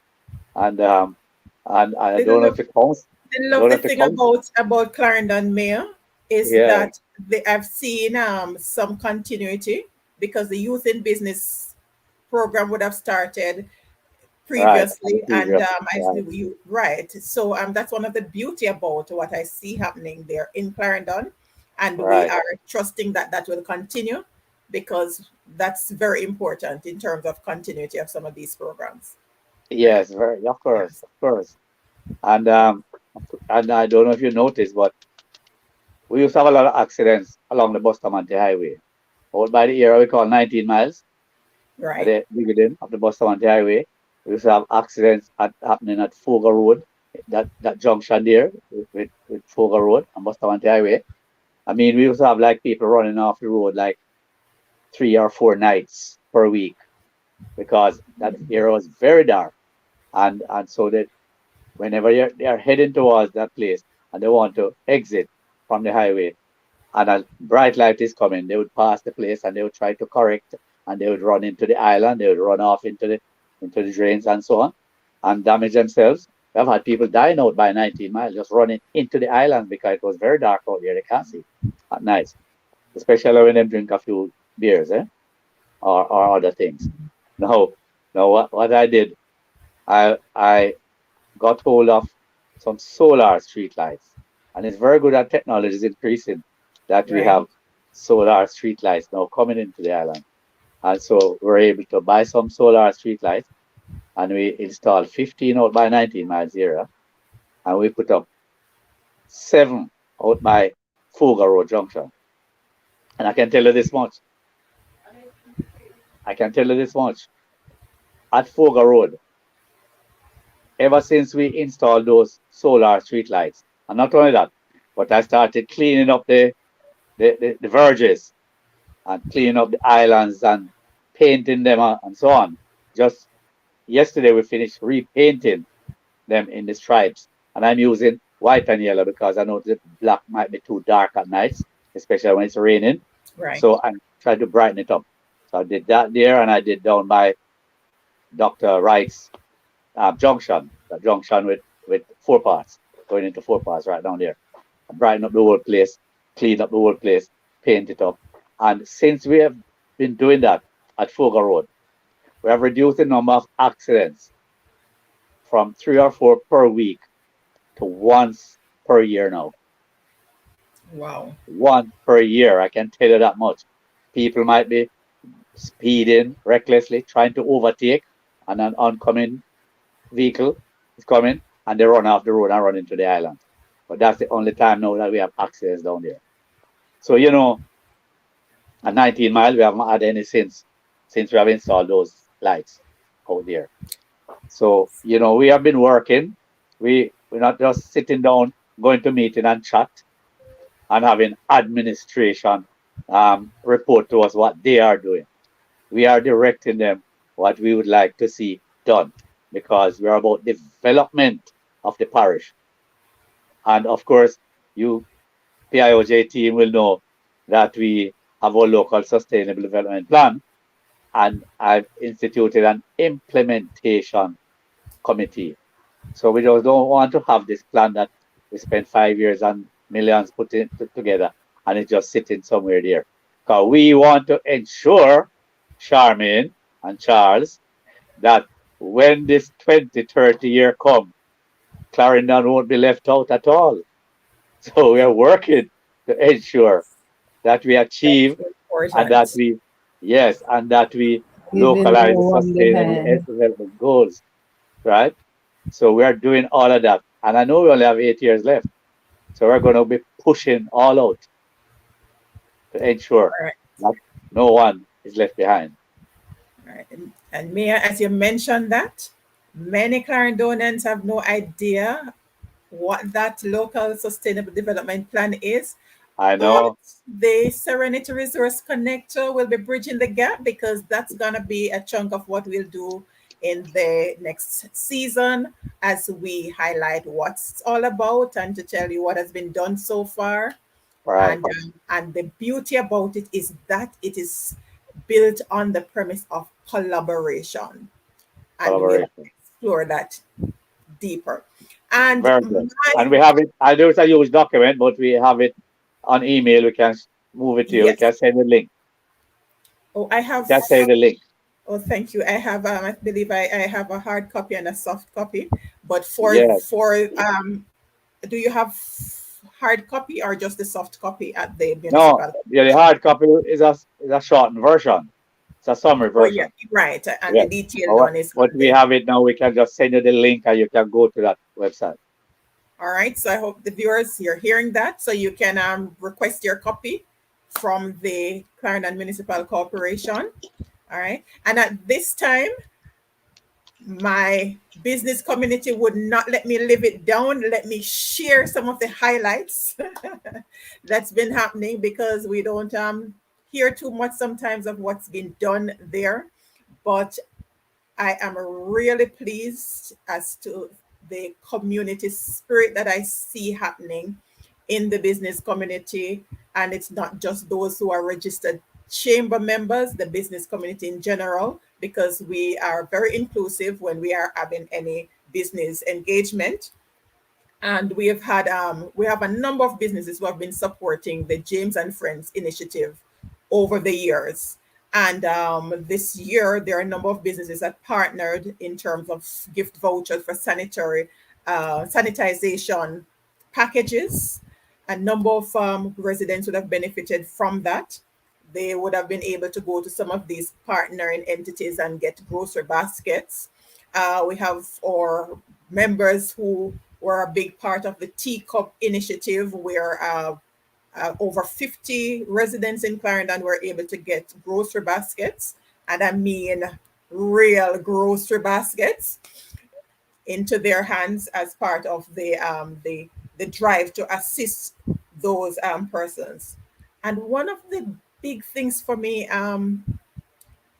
and I The, don't know if lo- the council, the don't know lovely if the thing council, about Clarendon Mayor is yeah, that I've seen some continuity, because the Youth in Business program would have started right, and the previously, and previous, right, right. So that's one of the beauty about what I see happening there in Clarendon, and we right, are trusting that that will continue, because that's very important in terms of continuity of some of these programs. Right. yes, very, Yes. of course, and um, and I don't know if you noticed, but we used to have a lot of accidents along the Bustamante Highway. Out by the area we call 19 miles, at Right. the beginning of the Bustamante Highway. We used to have accidents happening at Foga Road, that junction there with Foga Road and Bustamante Highway. I mean, we used to have like people running off the road like 3 or 4 nights per week, because that area was very dark. And so that whenever they are heading towards that place and they want to exit from the highway, and a bright light is coming, they would pass the place and they would try to correct, and they would run into the island, they would run off into the drains and so on, and damage themselves. We've had people dying out by 19 miles just running into the island because it was very dark out there. They can't see at night, especially when they drink a few beers, or other things. Now, what I did, I got hold of some solar street lights, and it's very good that technology is increasing, that we Right. have solar street lights now coming into the island. And so we're able to buy some solar street lights, and we installed 15 out by 19 miles area, and we put up 7 out by Foga Road Junction. And I can tell you this much. At Foga Road, ever since we installed those solar street lights, and not only that, but I started cleaning up the verges and cleaning up the islands and painting them and so on. Just yesterday, we finished repainting them in the stripes, and I'm using white and yellow because I know the black might be too dark at nights, especially when it's raining. Right. So I'm trying to brighten it up. So I did that there, and I did down by Dr. Wright's junction, the junction with 4 parts, going into 4 parts right down there. I brighten up the whole place, clean up the whole place, paint it up. And since we have been doing that at Fogo Road. We have reduced the number of accidents from 3 or 4 per week to once per year now. Wow. Once per year, I can tell you that much. People might be speeding recklessly, trying to overtake, and an oncoming vehicle is coming, and they run off the road and run into the island. But that's the only time now that we have accidents down there. So, at 19 miles, we haven't had any since we have installed those lights out there. So, we have been working. We're not just sitting down, going to meeting and chat and having administration report to us what they are doing. We are directing them what we would like to see done, because we're about development of the parish. And of course, you PIOJ team will know that we have our local sustainable development plan, and I've instituted an implementation committee. So we just don't want to have this plan that we spent 5 years and millions put together and it's just sitting somewhere there. Because we want to ensure, Charmaine and Charles, that when this 2030 year comes, Clarendon won't be left out at all. So we are working to ensure that we achieve and that we, yes, and that we localize the sustainable development goals, right? So we are doing all of that. And I know we only have 8 years left. So we're going to be pushing all out to ensure that no one is left behind. Right. And Mayor, as you mentioned that, many Clarendonians have no idea what that local sustainable development plan is. I know. But the Serenity Resource Connector will be bridging the gap, because that's going to be a chunk of what we'll do in the next season, as we highlight what's all about and to tell you what has been done so far. Right. And the beauty about it is that it is built on the premise of collaboration. And we'll explore that deeper. And very good. And we have it, I know it's a huge document, but we have it on email. We can move it to you. Yes. We can send the link. Oh, I have. Just send the link. Oh, thank you. I have, I believe I have a hard copy and a soft copy. But do you have hard copy or just the soft copy at the municipal? No, yeah, the hard copy is a shortened version. It's a summary version. Oh, yeah, right. And the detailed one is. But we have it now. We can just send you the link and you can go to that website. All right. So I hope the viewers, you're hearing that. So you can request your copy from the Clarendon Municipal Corporation. All right. And at this time, my business community would not let me live it down. Let me share some of the highlights that's been happening, because we don't hear too much sometimes of what's been done there. But I am really pleased as to the community spirit that I see happening in the business community. And it's not just those who are registered chamber members, the business community in general, because we are very inclusive when we are having any business engagement. And we have had we have a number of businesses who have been supporting the James and Friends initiative over the years. And this year, there are a number of businesses that partnered in terms of gift vouchers for sanitization packages. A number of residents would have benefited from that. They would have been able to go to some of these partnering entities and get grocery baskets. We have our members who were a big part of the Teacup initiative, where over 50 residents in Clarendon were able to get grocery baskets, and I mean real grocery baskets, into their hands as part of the drive to assist those persons. And one of the big things for me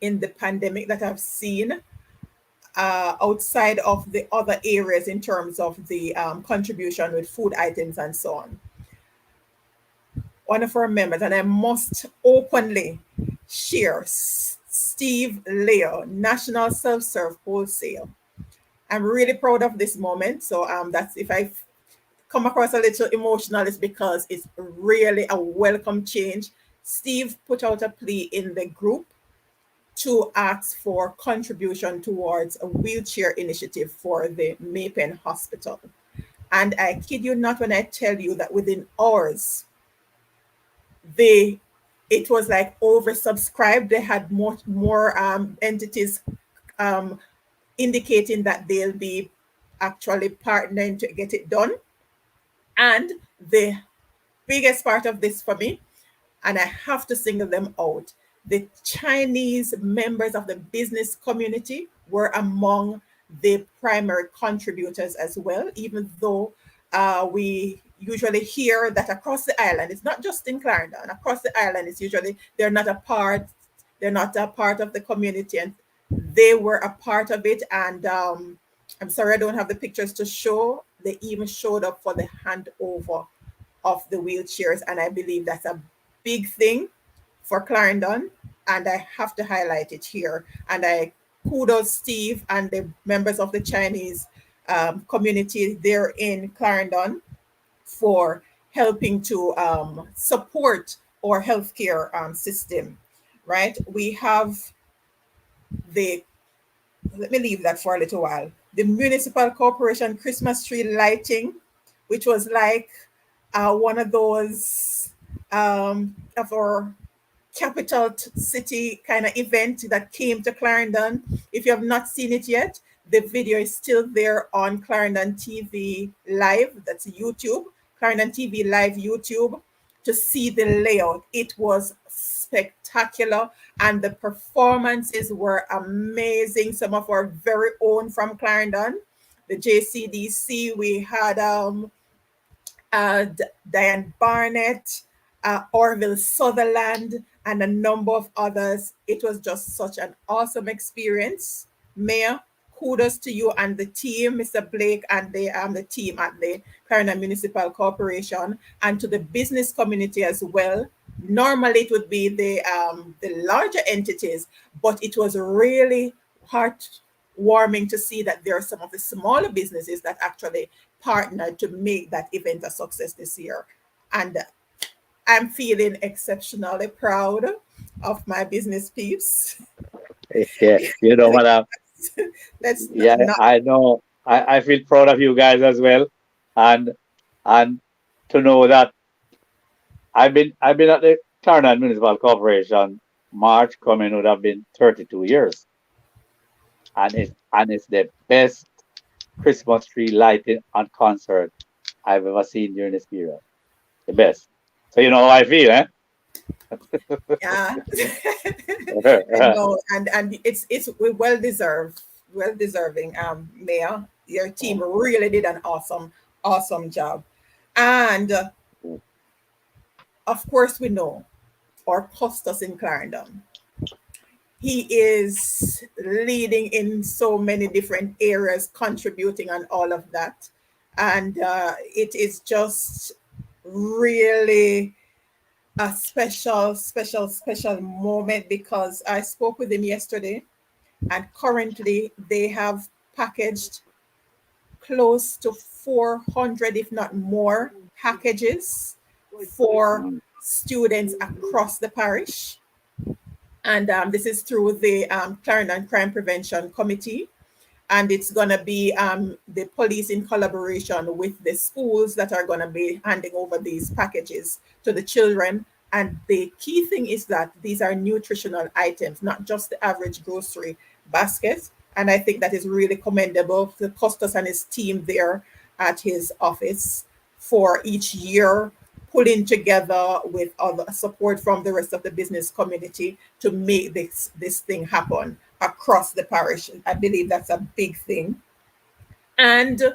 in the pandemic that I've seen outside of the other areas in terms of the contribution with food items and so on, one of our members, and I must openly share, Steve Leo, National Self-Serve Wholesale. I'm really proud of this moment. So that's, if I come across a little emotional, it's because it's really a welcome change. Steve put out a plea in the group to ask for contribution towards a wheelchair initiative for the Maypen Hospital. And I kid you not when I tell you that within hours, it was like oversubscribed. They had more entities indicating that they'll be actually partnering to get it done. And the biggest part of this for me, and I have to single them out, the Chinese members of the business community were among the primary contributors as well, even though we usually hear that across the island, it's not just in Clarendon, across the island, it's usually they're not a part of the community, and they were a part of it. And I'm sorry I don't have the pictures to show. They even showed up for the handover of the wheelchairs, and I believe that's a big thing for Clarendon, and I have to highlight it here. And I kudos Steve and the members of the Chinese community there in Clarendon for helping to support our healthcare system, right? We have let me leave that for a little while. The municipal corporation Christmas tree lighting, which was like one of those of our capital city kind of event that came to Clarendon. If you have not seen it yet, the video is still there on Clarendon TV Live. That's YouTube, Clarendon TV Live YouTube, to see the layout. It was spectacular, and the performances were amazing. Some of our very own from Clarendon, the JCDC. We had Diane Barnett, Orville Sutherland, and a number of others. It was just such an awesome experience. Mayor, kudos to you and the team, Mr. Blake, and the team at the Clarendon Municipal Corporation, and to the business community as well. Normally, it would be the larger entities, but it was really heartwarming to see that there are some of the smaller businesses that actually partnered to make that event a success this year. And I'm feeling exceptionally proud of my business peeps. Yeah, you know, madam. Let's Yeah, not. I know. I feel proud of you guys as well, and to know that I've been at the Clarendon Municipal Corporation. March coming would have been 32 years, and it's the best Christmas tree lighting and concert I've ever seen during this period. The best. So you know how I feel, eh? Yeah. No, and it's well deserved, well deserving. Mayor, your team really did an awesome job, and of course we know our Costas in Clarendon. He is leading in so many different areas, contributing and all of that, and it is just really a special moment, because I spoke with him yesterday, and currently they have packaged close to 400, if not more, packages for students across the parish. And this is through the Clarendon Crime Prevention Committee. And it's going to be the police in collaboration with the schools that are going to be handing over these packages to the children. And the key thing is that these are nutritional items, not just the average grocery basket. And I think that is really commendable to Costas and his team there at his office for each year pulling together with other support from the rest of the business community to make this thing happen across the parish. I believe that's a big thing. And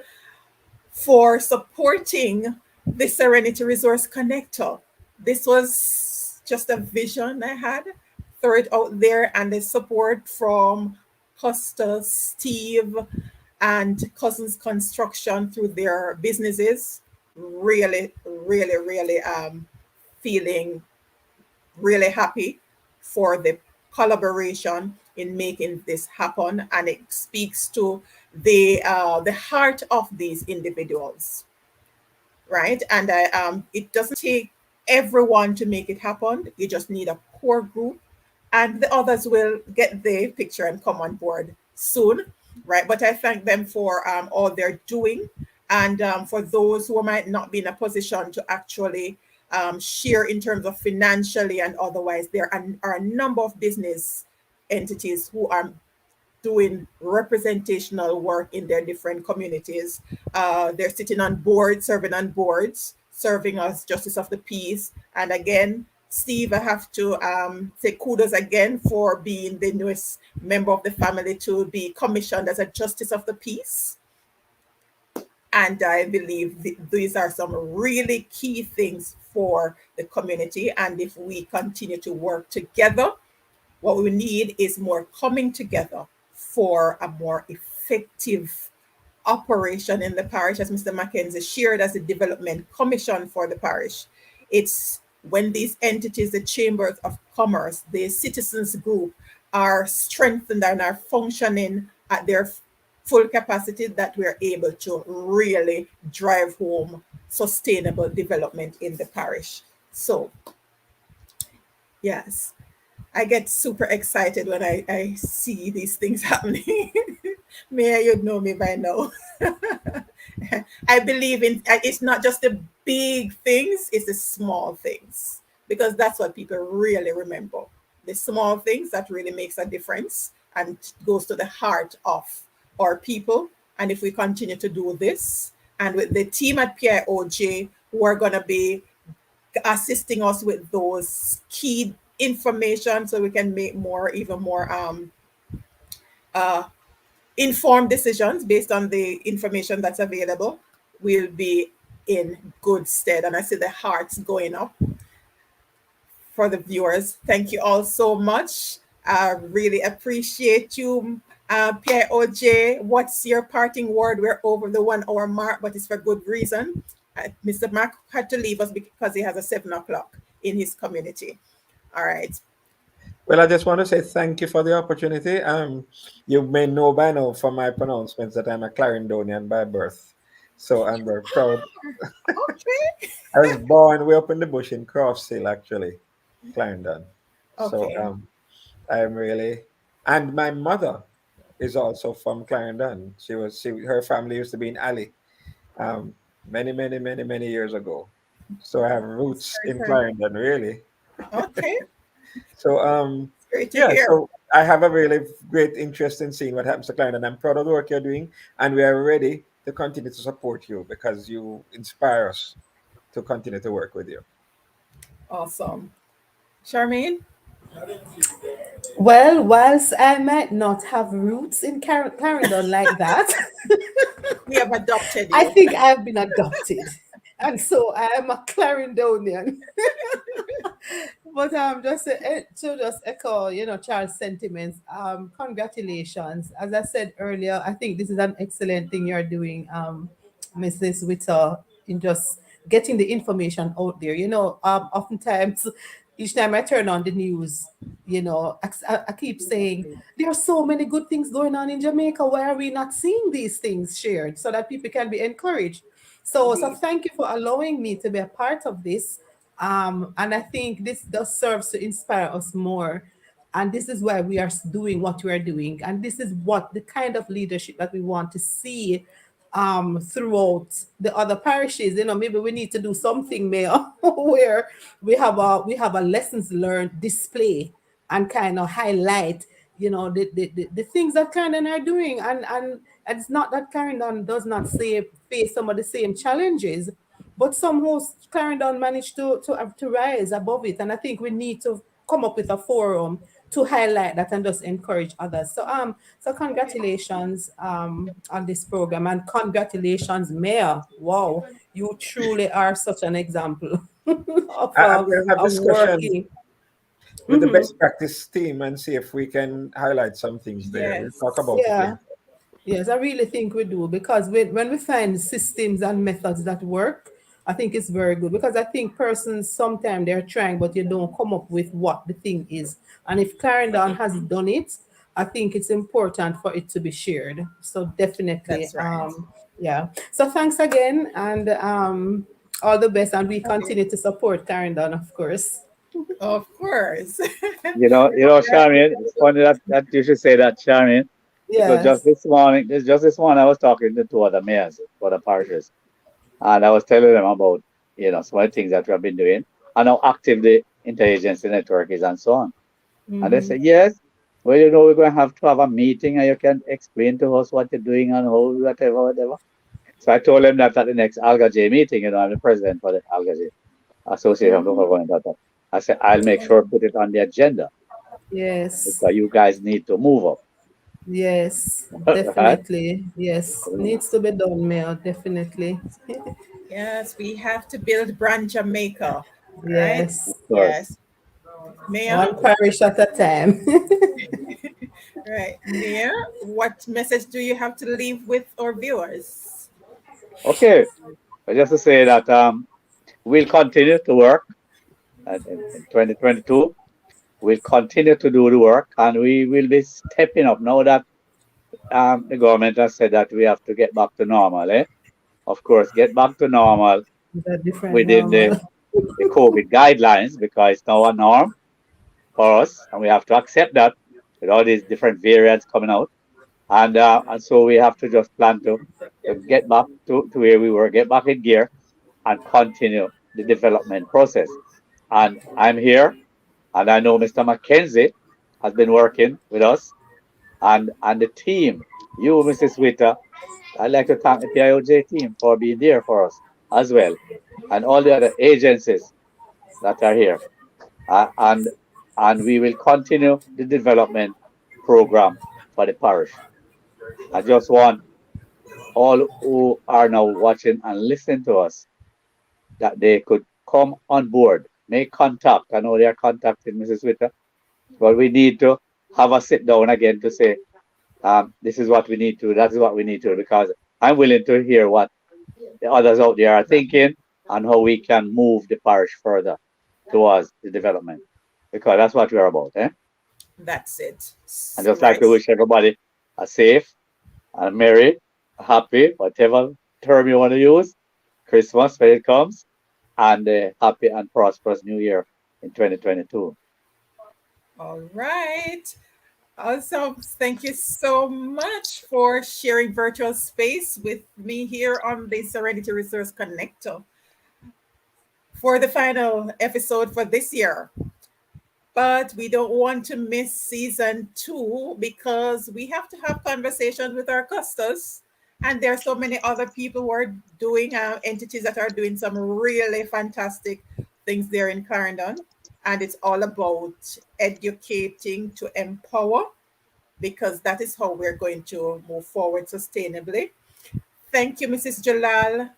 for supporting the Serenity Resource Connector, this was just a vision I had, throw it out there, and the support from Costa, Steve, and Cousins Construction through their businesses. Really feeling really happy for the collaboration in making this happen, and it speaks to the heart of these individuals, right? And it doesn't take everyone to make it happen. You just need a core group, and the others will get the picture and come on board soon, right? But I thank them for all they're doing, and for those who might not be in a position to actually share in terms of financially and otherwise, there are a number of business entities who are doing representational work in their different communities. They're sitting on boards, serving on boards, serving as Justice of the Peace. And again, Steve, I have to say kudos again for being the newest member of the family to be commissioned as a Justice of the Peace. And I believe these are some really key things for the community. And if we continue to work together, what we need is more coming together for a more effective operation in the parish, as Mr. McKenzie shared as a development commission for the parish. It's when these entities, the chambers of commerce, the citizens group, are strengthened and are functioning at their full capacity that we're able to really drive home sustainable development in the parish. So, yes, I get super excited when I see these things happening. Mayor, you'd know me by now. I believe in it's not just the big things, it's the small things. Because that's what people really remember. The small things that really makes a difference and goes to the heart of our people. And if we continue to do this, and with the team at PIOJ who are going to be assisting us with those key information so we can make even more uh, informed decisions based on the information that's available, we'll be in good stead. And I see the hearts going up for the viewers. Thank you all so much. I really appreciate you. PIOJ, what's your parting word? We're over the 1 hour mark, but it's for good reason. Mr. Mac had to leave us because he has a 7 o'clock in his community. All right. Well, I just want to say thank you for the opportunity. You may know by now from my pronouncements that I'm a Clarendonian by birth. So I'm very proud. Okay. I was born way up in the bush in Croftshill, actually, Clarendon. So Okay. I'm really, and my mother is also from Clarendon. Her family used to be in Ali, many years ago. So I have roots Sorry, in sorry. Clarendon, really. Okay. So Great to yeah, hear. so I have a really great interest in seeing what happens to Clarendon. I'm proud of the work you're doing, and we are ready to continue to support you because you inspire us to continue to work with you. Awesome. Charmaine? Well, whilst I might not have roots in Clarendon like that, We have adopted I you. think I've been adopted. And so I am a Clarendonian. But to just echo, Charles' sentiments. Congratulations. As I said earlier, I think this is an excellent thing you're doing, Mrs. Witter, in just getting the information out there. Oftentimes, each time I turn on the news, I keep saying there are so many good things going on in Jamaica. Why are we not seeing these things shared so that people can be encouraged? So Indeed. thank you for allowing me to be a part of this. And I think this does serve to inspire us more. And this is why we are doing what we are doing. And this is what the kind of leadership that we want to see throughout the other parishes. Maybe we need to do something, Mayor, where we have a lessons learned display and kind of highlight, the things that Clarendon are doing. And it's not that Clarendon does not face some of the same challenges, but somehow Clarendon managed to rise above it. And I think we need to come up with a forum to highlight that and just encourage others. So congratulations on this program, and congratulations, Mayor. Wow, you truly are such an example of I'm going to have of discussions working. with the best practice team and see if we can highlight some things there. We'll talk Yes. about it Yeah. later. Yes, I really think we do, because when we find systems and methods that work, I think it's very good, because I think persons sometimes they're trying, but you don't come up with what the thing is. And if Clarendon has done it, I think it's important for it to be shared. So definitely, That's right. yeah. So thanks again, and All the best, and we Okay. continue to support Clarendon, of course. Of course. Charmaine, it's funny that you should say that, Charmaine, because Yes. just this morning, I was talking to two other mayors for the parishes, and I was telling them about, some of the things that we have been doing and how active the interagency network is and so on. And they Mm-hmm. said, yes, well, we're going to have a meeting and you can explain to us what you're doing and how, whatever. So I told them that at the next AlgaJ meeting, I'm the president for the AlgaJ Association of Local Government. I said, I'll make sure to put it on the agenda Yes. because you guys need to move up. Yes. Right? Definitely. Yes. Needs to be done, Mayor. Definitely. Yes, we have to build brand Jamaica, right? Of Yes. course. Yes. Mayor, One parish at a time. right. Mayor, what message do you have to leave with our viewers? Okay. But just to say that we'll continue to work in 2022. We'll continue to do the work and we will be stepping up now that the government has said that we have to get back to normal. Of course, get back to normal The different within the, normal. the COVID guidelines because it's now a norm for us and we have to accept that with all these different variants coming out. And so we have to just plan to get back to where we were, get back in gear and continue the development process. And I'm here and I know Mr. McKenzie has been working with us and the team. You, Mrs. Witter, I'd like to thank the PIOJ team for being there for us as well, and all the other agencies that are here. And we will continue the development program for the parish. I just want all who are now watching and listening to us that they could come on board, make contact. I know they are contacting Mrs. Witter, but we need to have a sit down again to say, this is what we need to, that is what we need to, because I'm willing to hear what the others out there are thinking and how we can move the parish further towards the development, because that's what we're about. That's it. And just like Right. to wish everybody a safe and merry, happy, whatever term you want to use, Christmas when it comes, and a happy and prosperous New Year in 2022. All right. Awesome. Thank you so much for sharing virtual space with me here on the Serenity Resource Connector for the final episode for this year. But we don't want to miss season two because we have to have conversations with our customers. And there are so many other people who are doing entities that are doing some really fantastic things there in Clarendon. And it's all about educating to empower because that is how we're going to move forward sustainably. Thank you, Mrs. Jalal,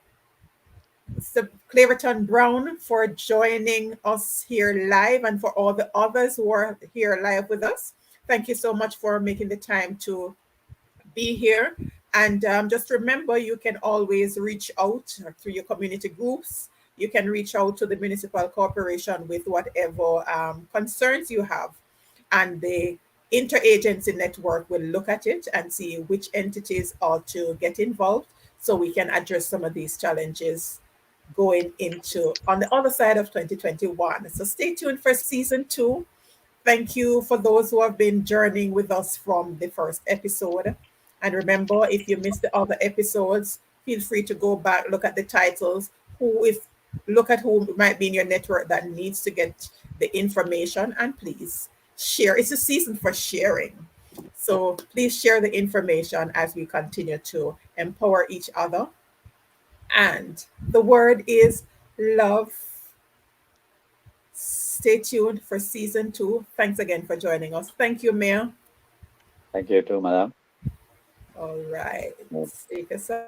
Mr. Claverton Brown, for joining us here live and for all the others who are here live with us. Thank you so much for making the time to be here. And just remember, you can always reach out through your community groups. You can reach out to the municipal corporation with whatever concerns you have. And the interagency network will look at it and see which entities ought to get involved so we can address some of these challenges going into on the other side of 2021. So stay tuned for season two. Thank you for those who have been journeying with us from the first episode. And remember, if you missed the other episodes, feel free to go back, look at the titles, look at who might be in your network that needs to get the information, and please share. It's a season for sharing. So please share the information as we continue to empower each other. And the word is love. Stay tuned for season two. Thanks again for joining us. Thank you, Mayor. Thank you too, madam. All right. Take us out.